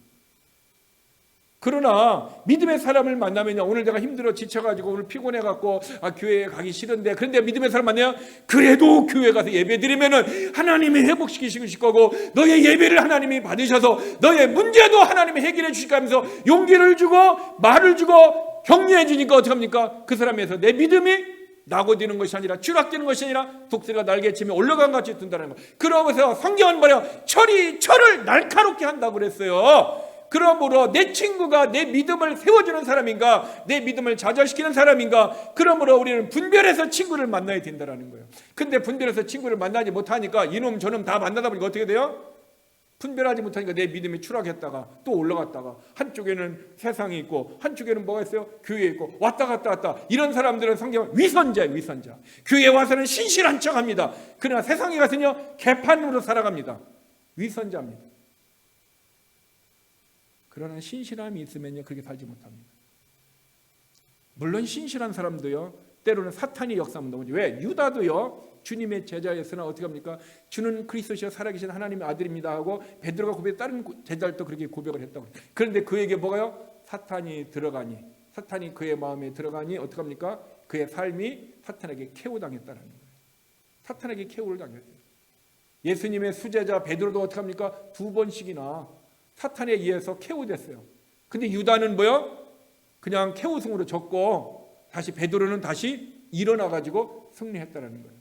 그러나 믿음의 사람을 만나면요, 오늘 내가 힘들어 지쳐가지고 오늘 피곤해갖고 교회에 가기 싫은데, 그런데 믿음의 사람 만나요, 그래도 교회 가서 예배 드리면은 하나님이 회복시키실 거고 너의 예배를 하나님이 받으셔서 너의 문제도 하나님이 해결해 주실 거면서 용기를 주고 말을 주고 격려해 주니까 어떻게 합니까? 그 사람에서 내 믿음이 낙오되는 것이 아니라 추락되는 것이 아니라 독수리가 날개치며 올라간 같이 든다는 거. 그러면서 성경은 뭐래요? 철을 날카롭게 한다고 그랬어요. 그러므로 내 친구가 내 믿음을 세워주는 사람인가, 내 믿음을 좌절시키는 사람인가, 그러므로 우리는 분별해서 친구를 만나야 된다는 거예요. 근데 분별해서 친구를 만나지 못하니까 이놈 저놈 다 만나다 보니까 어떻게 돼요? 분별하지 못하니까 내 믿음이 추락했다가 또 올라갔다가, 한쪽에는 세상이 있고 한쪽에는 뭐가 있어요? 교회 있고 왔다 갔다 이런 사람들은 성경은 위선자예요. 위선자. 교회에 와서는 신실한 척합니다. 그러나 세상에 가서는요, 개판으로 살아갑니다. 위선자입니다. 그러나 신실함이 있으면요, 그렇게 살지 못합니다. 물론 신실한 사람도요, 때로는 사탄이 역사하면 넘어지죠. 왜? 유다도요, 주님의 제자였으나 어떻게 합니까? 주는 그리스도시여 살아계신 하나님의 아들입니다 하고 베드로가 고백, 다른 제자들도 그렇게 고백을 했다고. 그런데 그에게 뭐가요? 사탄이 그의 마음에 들어가니 어떻게 합니까? 그의 삶이 사탄에게 케오당했다는 거예요. 사탄에게 케오를 당했어요. 예수님의 수제자 베드로도 어떻게 합니까? 2번씩이나 사탄에 의해서 케오됐어요. 근데 유다는 뭐요? 그냥 케오승으로 졌고 다시 베드로는 다시 일어나가지고 승리했다는 거예요.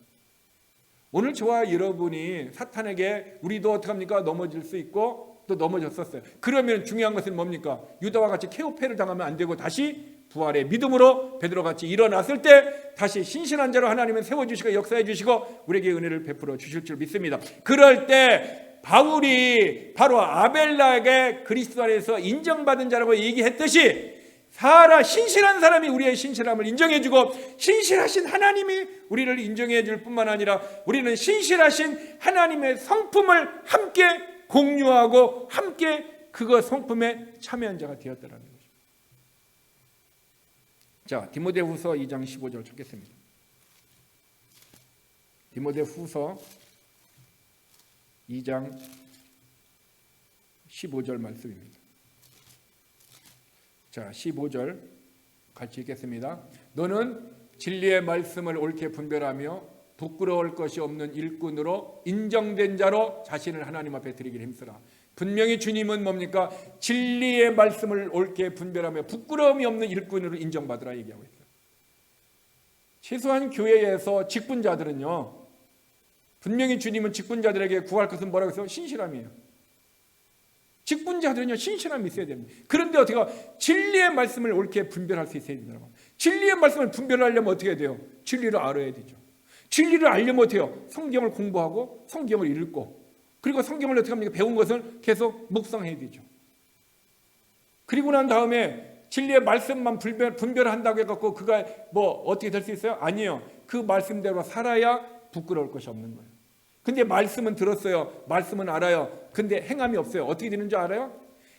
오늘 저와 여러분이 사탄에게 우리도 어떻게 합니까? 넘어질 수 있고 또 넘어졌었어요. 그러면 중요한 것은 뭡니까? 유다와 같이 케오패를 당하면 안 되고 다시 부활의 믿음으로 베드로같이 일어났을 때 다시 신실한 자로 하나님은 세워주시고 역사해 주시고 우리에게 은혜를 베풀어 주실 줄 믿습니다. 그럴 때 바울이 바로 아벨라에게 그리스도 안에서 인정받은 자라고 얘기했듯이 신실한 사람이 우리의 신실함을 인정해주고 신실하신 하나님이 우리를 인정해줄 뿐만 아니라 우리는 신실하신 하나님의 성품을 함께 공유하고 함께 그거 성품에 참여한 자가 되었다는 거죠. 자, 디모데후서 2장 15절 찾겠습니다. 디모데후서 2장 15절 말씀입니다. 자, 15절 같이 읽겠습니다. 너는 진리의 말씀을 옳게 분별하며 부끄러울 것이 없는 일꾼으로 인정된 자로 자신을 하나님 앞에 드리기를 힘쓰라. 분명히 주님은 뭡니까? 진리의 말씀을 옳게 분별하며 부끄러움이 없는 일꾼으로 인정받으라 얘기하고 있어요. 최소한 교회에서 직분자들은요, 분명히 주님은 직분자들에게 구할 것은 뭐라고 했어요? 신실함이에요. 직분자들은요, 신실함이 있어야 됩니다. 그런데 어떻게 진리의 말씀을 옳게 분별할 수 있어야 된다고. 진리의 말씀을 분별하려면 어떻게 해야 돼요? 진리를 알아야 되죠. 진리를 알려면 어떻게 해요? 성경을 공부하고 성경을 읽고, 그리고 성경을 어떻게 합니까? 배운 것을 계속 묵상해야 되죠. 그리고 난 다음에 진리의 말씀만 분별한다고 해갖고 그가 뭐 어떻게 될 수 있어요? 아니에요. 그 말씀대로 살아야 부끄러울 것이 없는 거예요. 근데 말씀은 들었어요. 말씀은 알아요. 근데 행함이 없어요. 어떻게 되는 줄 알아요?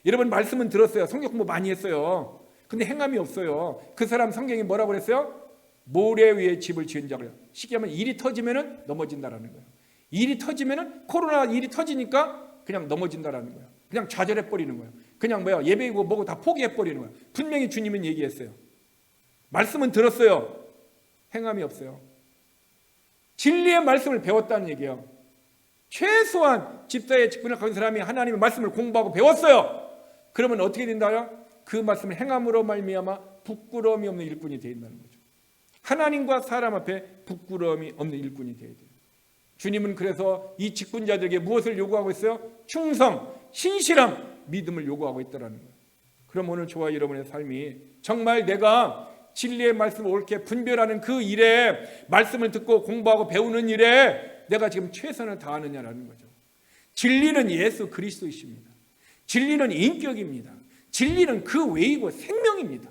여러분, 말씀은 들었어요. 성경 공부 많이 했어요. 근데 행함이 없어요. 그 사람 성경이 뭐라고 그랬어요? 모래 위에 집을 지은 자고요. 쉽게 하면 일이 터지면은 넘어진다라는 거예요. 일이 터지면은, 코로나 일이 터지니까 그냥 넘어진다라는 거예요. 그냥 좌절해 버리는 거예요. 그냥 예배이고 뭐고 다 포기해 버리는 거예요. 분명히 주님은 얘기했어요. 말씀은 들었어요. 행함이 없어요. 진리의 말씀을 배웠다는 얘기예요. 최소한 집사의 직분을 가진 사람이 하나님의 말씀을 공부하고 배웠어요. 그러면 어떻게 된다요? 그 말씀을 행함으로 말미암아 부끄러움이 없는 일꾼이 되어 있다는 거죠. 하나님과 사람 앞에 부끄러움이 없는 일꾼이 되어야 돼요. 주님은 그래서 이 직분자들에게 무엇을 요구하고 있어요? 충성, 신실함, 믿음을 요구하고 있다는 거예요. 그럼 오늘 저와 여러분의 삶이 정말 내가 진리의 말씀을 옳게 분별하는 그 일에, 말씀을 듣고 공부하고 배우는 일에 내가 지금 최선을 다하느냐라는 거죠. 진리는 예수 그리스도이십니다. 진리는 인격입니다. 진리는 그 외이고 생명입니다.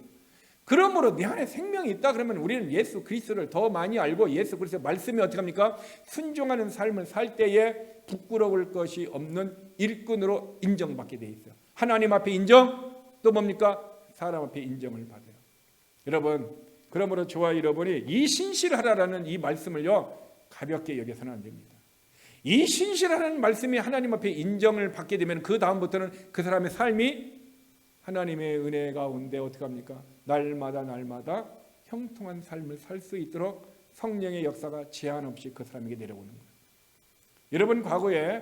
그러므로 내 안에 생명이 있다 그러면 우리는 예수 그리스도를 더 많이 알고 예수 그리스도의 말씀이 어떻게 합니까? 순종하는 삶을 살 때에 부끄러울 것이 없는 일꾼으로 인정받게 돼 있어요. 하나님 앞에 인정, 또 뭡니까? 사람 앞에 인정을 받아요. 여러분, 그러므로 저와 여러분이 이 신실하라라는 이 말씀을요 가볍게 여겨서는 안 됩니다. 이 신실하라는 말씀이 하나님 앞에 인정을 받게 되면 그 다음부터는 그 사람의 삶이 하나님의 은혜 가운데 어떻게 합니까? 날마다 형통한 삶을 살 수 있도록 성령의 역사가 제한 없이 그 사람에게 내려오는 거예요. 여러분, 과거에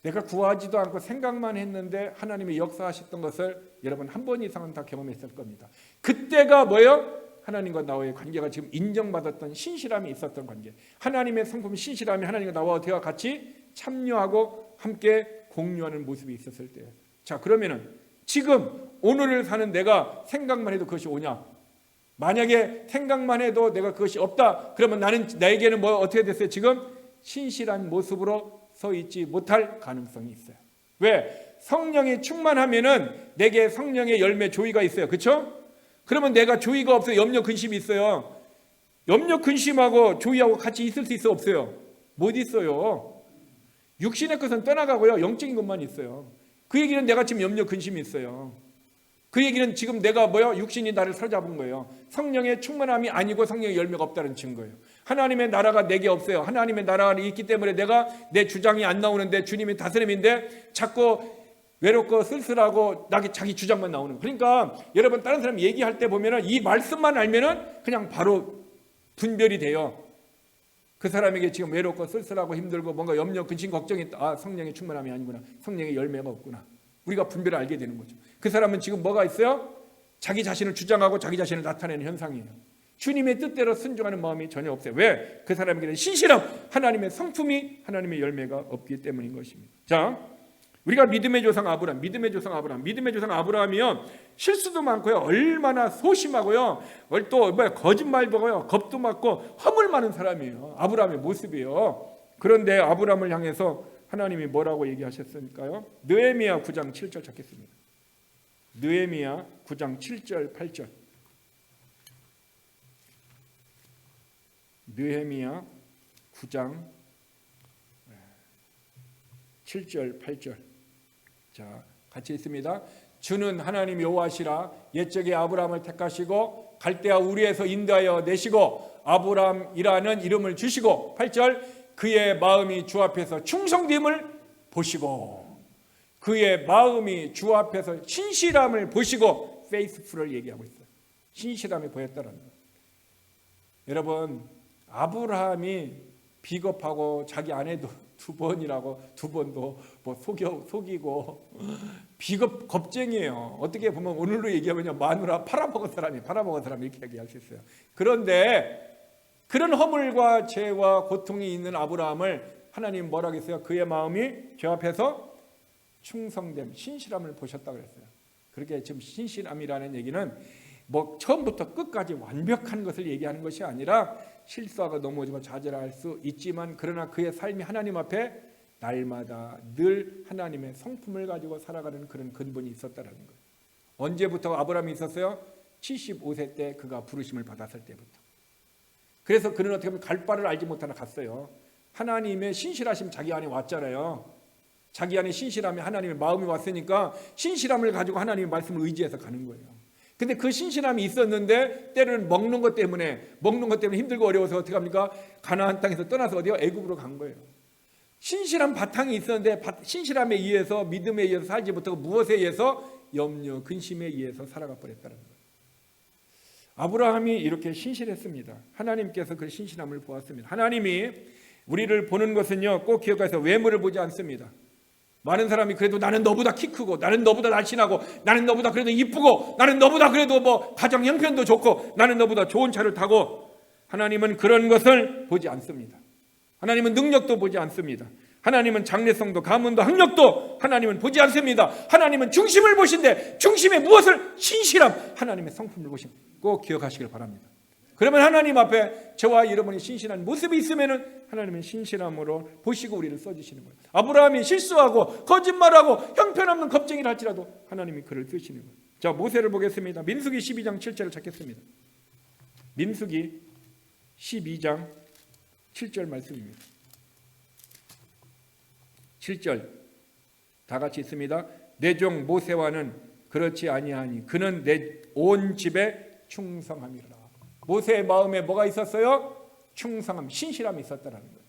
내가 구하지도 않고 생각만 했는데 하나님이 역사하셨던 것을 여러분 한 번 이상은 다 경험했을 겁니다. 그때가 뭐예요? 하나님과 나와의 관계가 지금 인정받았던 신실함이 있었던 관계. 하나님의 성품 신실함이 하나님과 나와 어떻게 같이 참여하고 함께 공유하는 모습이 있었을 때. 자, 그러면은 지금 오늘을 사는 내가 생각만 해도 그것이 오냐? 만약에 생각만 해도 내가 그것이 없다. 그러면 나에게는 뭐 어떻게 됐어요? 지금 신실한 모습으로 서 있지 못할 가능성이 있어요. 왜? 성령이 충만하면은 내게 성령의 열매 조이가 있어요. 그렇죠? 그러면 내가 조이가 없어요. 염려 근심이 있어요. 염려 근심하고 조이하고 같이 있을 수 있어 없어요? 못 있어요. 육신의 것은 떠나가고요. 영적인 것만 있어요. 그 얘기는 내가 지금 염려 근심이 있어요. 그 얘기는 지금 내가 육신이 나를 사로잡은 거예요. 성령의 충만함이 아니고 성령의 열매가 없다는 증거예요. 하나님의 나라가 내게 없어요. 하나님의 나라가 있기 때문에 내가 내 주장이 안 나오는데 주님이 다스림인데 자꾸 외롭고 쓸쓸하고 자기 주장만 나오는 거예요. 그러니까 여러분 다른 사람 얘기할 때 보면은 이 말씀만 알면은 그냥 바로 분별이 돼요. 그 사람에게 지금 외롭고 쓸쓸하고 힘들고 뭔가 염려, 근심, 걱정이 있다. 성령의 충만함이 아니구나. 성령의 열매가 없구나. 우리가 분별을 알게 되는 거죠. 그 사람은 지금 뭐가 있어요? 자기 자신을 주장하고 자기 자신을 나타내는 현상이에요. 주님의 뜻대로 순종하는 마음이 전혀 없어요. 왜? 그 사람에게는 신실함, 하나님의 성품이 하나님의 열매가 없기 때문인 것입니다. 자, 우리가 믿음의 조상 아브라함이요 실수도 많고요, 얼마나 소심하고요, 또 거짓말도 하고요, 겁도 많고 허물 많은 사람이에요. 아브라함의 모습이에요. 그런데 아브라함을 향해서 하나님이 뭐라고 얘기하셨을까요? 느헤미야 9장 7절 찾겠습니다. 느헤미야 9장 7절 8절. 느헤미야 9장 7절 8절. 자, 같이 있습니다. 주는 하나님 여호와시라. 옛적에 아브라함을 택하시고 갈대아 우리에서 인도하여 내시고 아브라함이라는 이름을 주시고 8절 그의 마음이 주 앞에서 충성됨을 보시고, 그의 마음이 주 앞에서 신실함을 보시고, faithful을 얘기하고 있어요. 신실함이 보였다는 거예요. 여러분, 아브라함이 비겁하고 자기 아내도 두 번도 뭐 속이고 비겁 겁쟁이에요. 어떻게 보면 오늘로 얘기하면 마누라 팔아먹은 사람 이렇게 얘기할 수 있어요. 그런데 그런 허물과 죄와 고통이 있는 아브라함을 하나님 뭐라고 했어요? 그의 마음이 죄 앞에서 충성됨, 신실함을 보셨다고 그랬어요. 그렇게 지금 신실함이라는 얘기는 뭐 처음부터 끝까지 완벽한 것을 얘기하는 것이 아니라 실수하고 넘어지고 좌절할 수 있지만 그러나 그의 삶이 하나님 앞에 날마다 늘 하나님의 성품을 가지고 살아가는 그런 근본이 있었다는 거예요. 언제부터 아브라함이 있었어요? 75세 때 그가 부르심을 받았을 때부터. 그래서 그는 어떻게 보면 갈 바를 알지 못하나 갔어요. 하나님의 신실하심 자기 안에 왔잖아요. 자기 안에 신실함이 하나님의 마음이 왔으니까 신실함을 가지고 하나님의 말씀을 의지해서 가는 거예요. 근데 그 신실함이 있었는데 때로는 먹는 것 때문에 힘들고 어려워서 어떻게 합니까? 가나안 땅에서 떠나서 어디요? 애굽으로 간 거예요. 신실한 바탕이 있었는데 신실함에 의해서 믿음에 의해서 살지 못하고 무엇에 의해서? 염려, 근심에 의해서 살아가 버렸다는 거예요. 아브라함이 이렇게 신실했습니다. 하나님께서 그 신실함을 보았습니다. 하나님이 우리를 보는 것은요 꼭 기억하세요. 외모를 보지 않습니다. 많은 사람이 그래도 나는 너보다 키 크고 나는 너보다 날씬하고 나는 너보다 그래도 이쁘고 나는 너보다 그래도 뭐 가정 형편도 좋고 나는 너보다 좋은 차를 타고, 하나님은 그런 것을 보지 않습니다. 하나님은 능력도 보지 않습니다. 하나님은 장래성도 가문도 학력도 하나님은 보지 않습니다. 하나님은 중심을 보신데 중심에 무엇을? 신실함, 하나님의 성품을 보십니다. 꼭 기억하시길 바랍니다. 그러면 하나님 앞에 저와 여러분이 신실한 모습이 있으면 하나님은 신실함으로 보시고 우리를 써주시는 거예요. 아브라함이 실수하고 거짓말하고 형편없는 겁쟁이를 할지라도 하나님이 그를 쓰시는 거예요. 자, 모세를 보겠습니다. 민수기 12장 7절을 찾겠습니다. 민수기 12장 7절 말씀입니다. 7절 다 같이 있습니다. 내 종 모세와는 그렇지 아니하니 그는 내 온 집에 충성함이라. 모세의 마음에 뭐가 있었어요? 충성함, 신실함이 있었다는 거예요.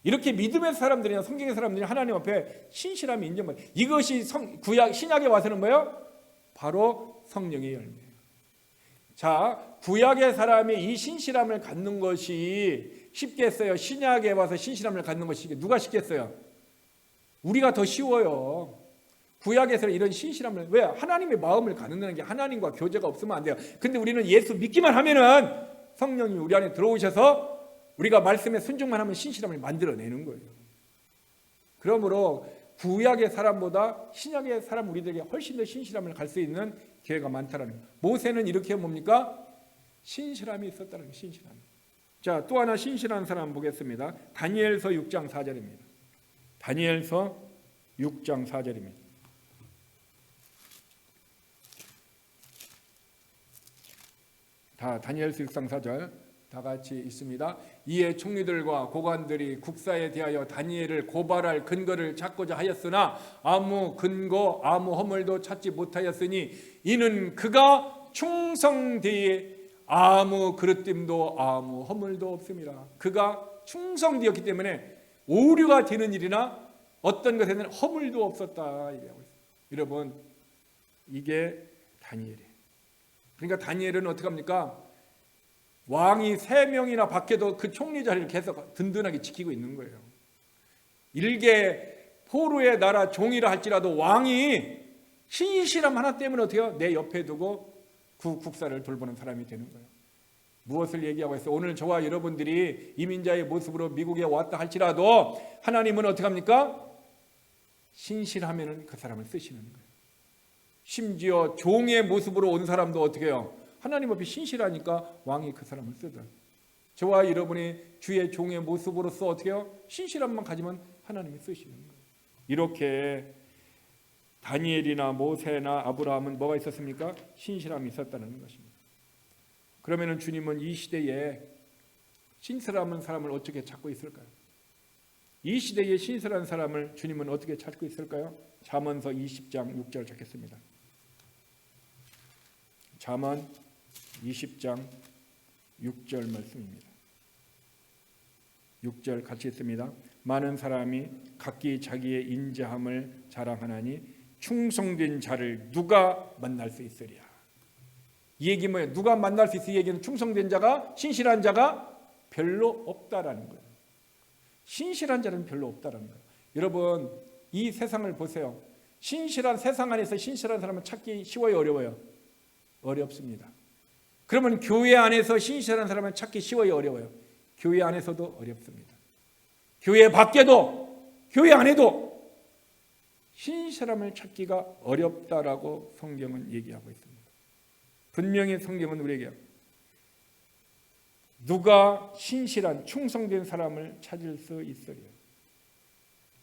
이렇게 믿음의 사람들이나 성경의 사람들이 하나님 앞에 신실함이 인정받아요. 이것이 구약 신약에 와서는 뭐예요? 바로 성령의 열매예요. 자, 구약의 사람이 이 신실함을 갖는 것이 쉽겠어요? 신약에 와서 신실함을 갖는 것이 누가 쉽겠어요? 우리가 더 쉬워요. 구약에서는 이런 신실함을, 왜? 하나님의 마음을 갖는다는 게 하나님과 교제가 없으면 안 돼요. 근데 우리는 예수 믿기만 하면은 성령이 우리 안에 들어오셔서 우리가 말씀에 순종만 하면 신실함을 만들어내는 거예요. 그러므로 구약의 사람보다 신약의 사람 우리들에게 훨씬 더 신실함을 갈 수 있는 기회가 많다라는 거예요. 모세는 이렇게 뭡니까? 신실함이 있었다는 거예요. 신실함. 자, 또 하나 신실한 사람 보겠습니다. 다니엘서 6장 4절입니다. 다니엘서 6장 4절입니다. 다니엘서 6장 4절 다 같이 있습니다. 이에 총리들과 고관들이 국사에 대하여 다니엘을 고발할 근거를 찾고자 하였으나 아무 근거 아무 허물도 찾지 못하였으니 이는 그가 충성되에 아무 그릇됨도 아무 허물도 없습니다. 그가 충성되었기 때문에 오류가 되는 일이나 어떤 것에는 허물도 없었다 얘기하고 있어요. 여러분, 이게 다니엘이에요. 그러니까 다니엘은 어떻게 합니까? 왕이 3명이나 밖에도 그 총리 자리를 계속 든든하게 지키고 있는 거예요. 일개 포로의 나라 종이라 할지라도 왕이 신실함 하나 때문에 어떻게 해요? 내 옆에 두고 그 국사를 돌보는 사람이 되는 거예요. 무엇을 얘기하고 있어요? 오늘 저와 여러분들이 이민자의 모습으로 미국에 왔다 할지라도 하나님은 어떻게 합니까? 신실하면은 그 사람을 쓰시는 거예요. 심지어 종의 모습으로 온 사람도 어떻게 해요? 하나님 앞에 신실하니까 왕이 그 사람을 쓰든. 저와 여러분이 주의 종의 모습으로서 어떻게 해요? 신실함만 가지면 하나님이 쓰시는 거예요. 이렇게 다니엘이나 모세나 아브라함은 뭐가 있었습니까? 신실함이 있었다는 것입니다. 그러면 주님은 이 시대에 신실한 사람을 어떻게 찾고 있을까요? 이 시대에 신실한 사람을 주님은 어떻게 찾고 있을까요? 잠언서 20장 6절 찾겠습니다. 잠언 20장 6절 말씀입니다. 6절 같이 읽습니다. 많은 사람이 각기 자기의 인자함을 자랑하나니 충성된 자를 누가 만날 수 있으랴. 이 얘기 뭐예요? 누가 만날 수 있어? 이 얘기는 충성된 자가, 신실한 자가 별로 없다라는 거예요. 신실한 자는 별로 없다라는 거예요. 여러분, 이 세상을 보세요. 신실한 세상 안에서 신실한 사람을 찾기 쉬워요, 어려워요? 어렵습니다. 그러면 교회 안에서 신실한 사람을 찾기 쉬워요, 어려워요? 교회 안에서도 어렵습니다. 교회 밖에도, 교회 안에도 신실함을 찾기가 어렵다라고 성경은 얘기하고 있습니다. 분명히 성경은 우리에게 누가 신실한 충성된 사람을 찾을 수 있으랴.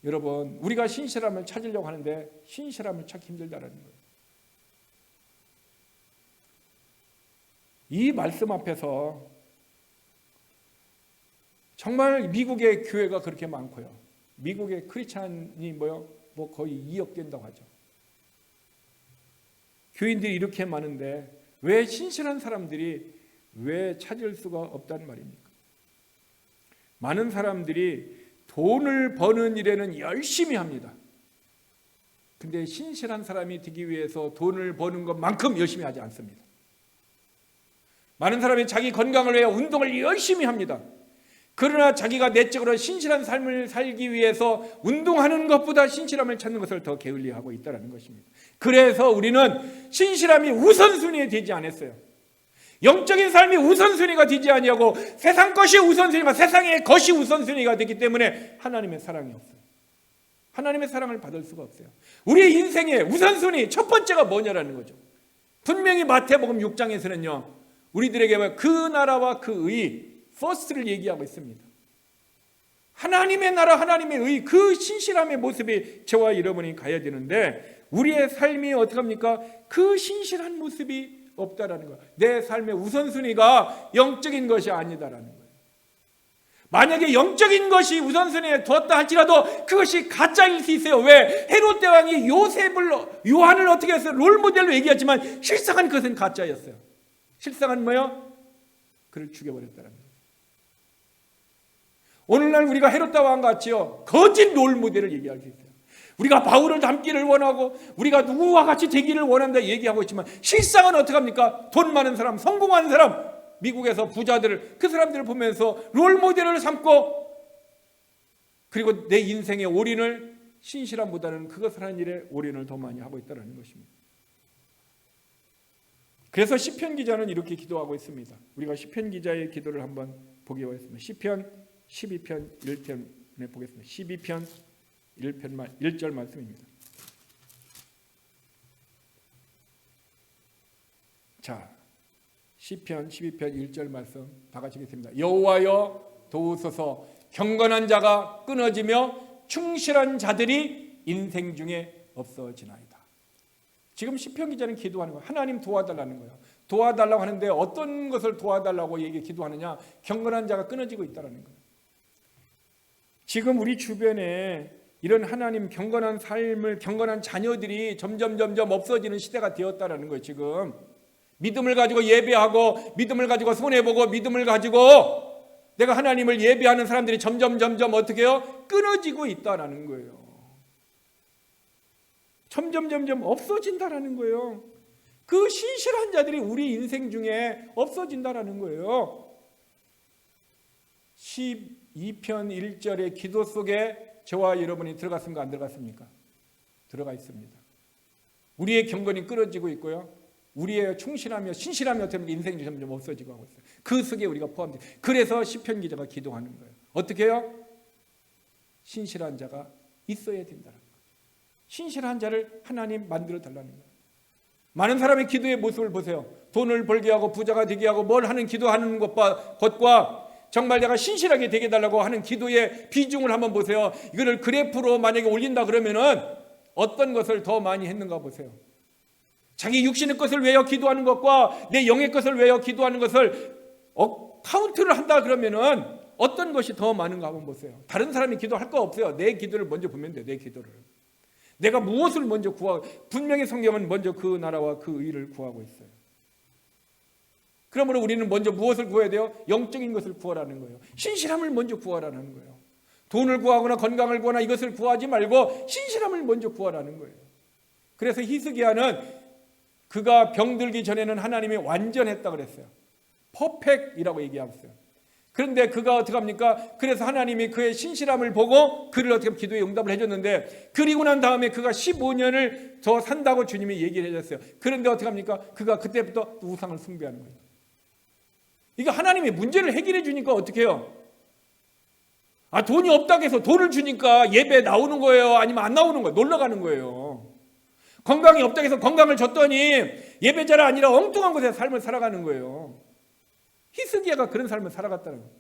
여러분, 우리가 신실함을 찾으려고 하는데 신실함을 찾기 힘들다는 거예요. 이 말씀 앞에서 정말 미국의 교회가 그렇게 많고요. 미국의 크리스찬이 뭐 거의 2억 된다고 하죠. 교인들이 이렇게 많은데 왜 신실한 사람들이 왜 찾을 수가 없단 말입니까? 많은 사람들이 돈을 버는 일에는 열심히 합니다. 근데 신실한 사람이 되기 위해서 돈을 버는 것만큼 열심히 하지 않습니다. 많은 사람이 자기 건강을 위해 운동을 열심히 합니다. 그러나 자기가 내적으로 신실한 삶을 살기 위해서 운동하는 것보다 신실함을 찾는 것을 더 게을리하고 있다는 것입니다. 그래서 우리는 신실함이 우선순위에 되지 않았어요. 영적인 삶이 우선순위가 되지 아니하고 세상 것이 우선순위가, 세상의 것이 우선순위가 되기 때문에 하나님의 사랑이 없어요. 하나님의 사랑을 받을 수가 없어요. 우리의 인생의 우선순위 첫 번째가 뭐냐라는 거죠. 분명히 마태복음 6장에서는요, 우리들에게 그 나라와 그 의, 퍼스트를 얘기하고 있습니다. 하나님의 나라, 하나님의 의, 그 신실함의 모습이 저와 여러분이 가야 되는데 우리의 삶이 어떻게 합니까? 그 신실한 모습이 없다라는 거예요. 내 삶의 우선순위가 영적인 것이 아니다라는 거예요. 만약에 영적인 것이 우선순위에 두었다 할지라도 그것이 가짜일 수 있어요. 왜? 헤롯 대왕이 요한을 어떻게 했어요? 롤모델로 얘기했지만 실상은 그것은 가짜였어요. 실상은 뭐예요? 그를 죽여버렸다는 거예요. 오늘날 우리가 헤롯 왕 같이요 거짓 롤 모델을 얘기할 수 있어요. 우리가 바울을 닮기를 원하고 우리가 누구와 같이 되기를 원한다 얘기하고 있지만 실상은 어떻게 합니까? 돈 많은 사람, 성공한 사람, 미국에서 부자들, 그 사람들을 보면서 롤 모델을 삼고 그리고 내 인생의 올인을 신실함보다는 그것을 하는 일에 올인을 더 많이 하고 있다는 것입니다. 그래서 시편 기자는 이렇게 기도하고 있습니다. 우리가 시편 기자의 기도를 한번 보기 원했습니다. 시편 12편 1편에 보겠습니다. 12편 1절 말씀입니다. 자, 시편 12편 1절 말씀 다 같이 읽겠습니다. 여호와여 도우소서, 경건한 자가 끊어지며 충실한 자들이 인생 중에 없어지나이다. 지금 시편 기자는 기도하는 거예요. 하나님 도와달라는 거예요. 도와달라고 하는데 어떤 것을 도와달라고 기도하느냐? 경건한 자가 끊어지고 있다는 거예요. 지금 우리 주변에 이런 하나님 경건한 삶을, 경건한 자녀들이 점점 없어지는 시대가 되었다는 거예요. 지금 믿음을 가지고 예배하고 믿음을 가지고 손해보고 믿음을 가지고 내가 하나님을 예배하는 사람들이 점점 어떻게 해요? 끊어지고 있다는 거예요. 점점 없어진다는 거예요. 그 신실한 자들이 우리 인생 중에 없어진다는 거예요. 12편 1절의 기도 속에 저와 여러분이 들어갔습니까? 안 들어갔습니까? 들어가 있습니다. 우리의 경건이 끊어지고 있고요. 우리의 충실하며 신실하며 때문에 인생이 점점 없어지고 하고 있어요. 그 속에 우리가 포함돼요. 그래서 시편 기자가 기도하는 거예요. 어떻게 해요? 신실한 자가 있어야 된다는 거예요. 신실한 자를 하나님 만들어 달라는 거예요. 많은 사람의 기도의 모습을 보세요. 돈을 벌게 하고 부자가 되게 하고 뭘 하는 기도하는 것과 정말 내가 신실하게 되게 달라고 하는 기도의 비중을 한번 보세요. 이거를 그래프로 만약에 올린다 그러면은 어떤 것을 더 많이 했는가 보세요. 자기 육신의 것을 위하여 기도하는 것과 내 영의 것을 위하여 기도하는 것을 카운트를 한다 그러면은 어떤 것이 더 많은가 한번 보세요. 다른 사람이 기도할 거 없어요. 내 기도를 먼저 보면 돼요. 내 기도를. 내가 무엇을 먼저 구하고, 분명히 성경은 먼저 그 나라와 그 의를 구하고 있어요. 그러므로 우리는 먼저 무엇을 구해야 돼요? 영적인 것을 구하라는 거예요. 신실함을 먼저 구하라는 거예요. 돈을 구하거나 건강을 구하거나 이것을 구하지 말고 신실함을 먼저 구하라는 거예요. 그래서 히스기야는 그가 병들기 전에는 하나님이 완전했다 그랬어요. 퍼펙트이라고 얘기하고 있어요. 그런데 그가 어떻게 합니까? 그래서 하나님이 그의 신실함을 보고 그를 어떻게 기도에 응답을 해줬는데, 그리고 난 다음에 그가 15년을 더 산다고 주님이 얘기를 해줬어요. 그런데 어떻게 합니까? 그가 그때부터 우상을 숭배하는 거예요. 이거 하나님이 문제를 해결해 주니까 어떻게 해요? 돈이 없다고 해서 돈을 주니까 예배 나오는 거예요? 아니면 안 나오는 거예요? 놀러 가는 거예요? 건강이 없다고 해서 건강을 줬더니 예배자가 아니라 엉뚱한 곳에서 삶을 살아가는 거예요. 히스기야가 그런 삶을 살아갔다는 거예요.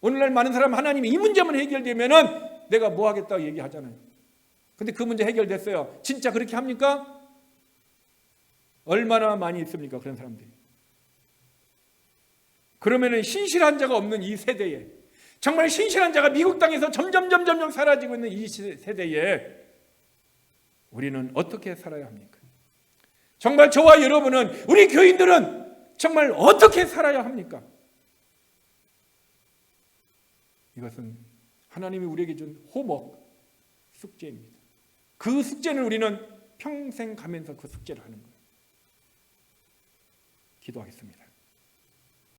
오늘날 많은 사람 하나님이 이 문제만 해결되면은 내가 뭐 하겠다고 얘기하잖아요. 근데 그 문제 해결됐어요. 진짜 그렇게 합니까? 얼마나 많이 있습니까? 그런 사람들이. 그러면은 신실한 자가 없는 이 세대에, 정말 신실한 자가 미국 땅에서 점점 사라지고 있는 이 세대에 우리는 어떻게 살아야 합니까? 정말 저와 여러분은, 우리 교인들은 정말 어떻게 살아야 합니까? 이것은 하나님이 우리에게 준 호목, 숙제입니다. 그 숙제는 우리는 평생 가면서 그 숙제를 하는 거예요. 기도하겠습니다.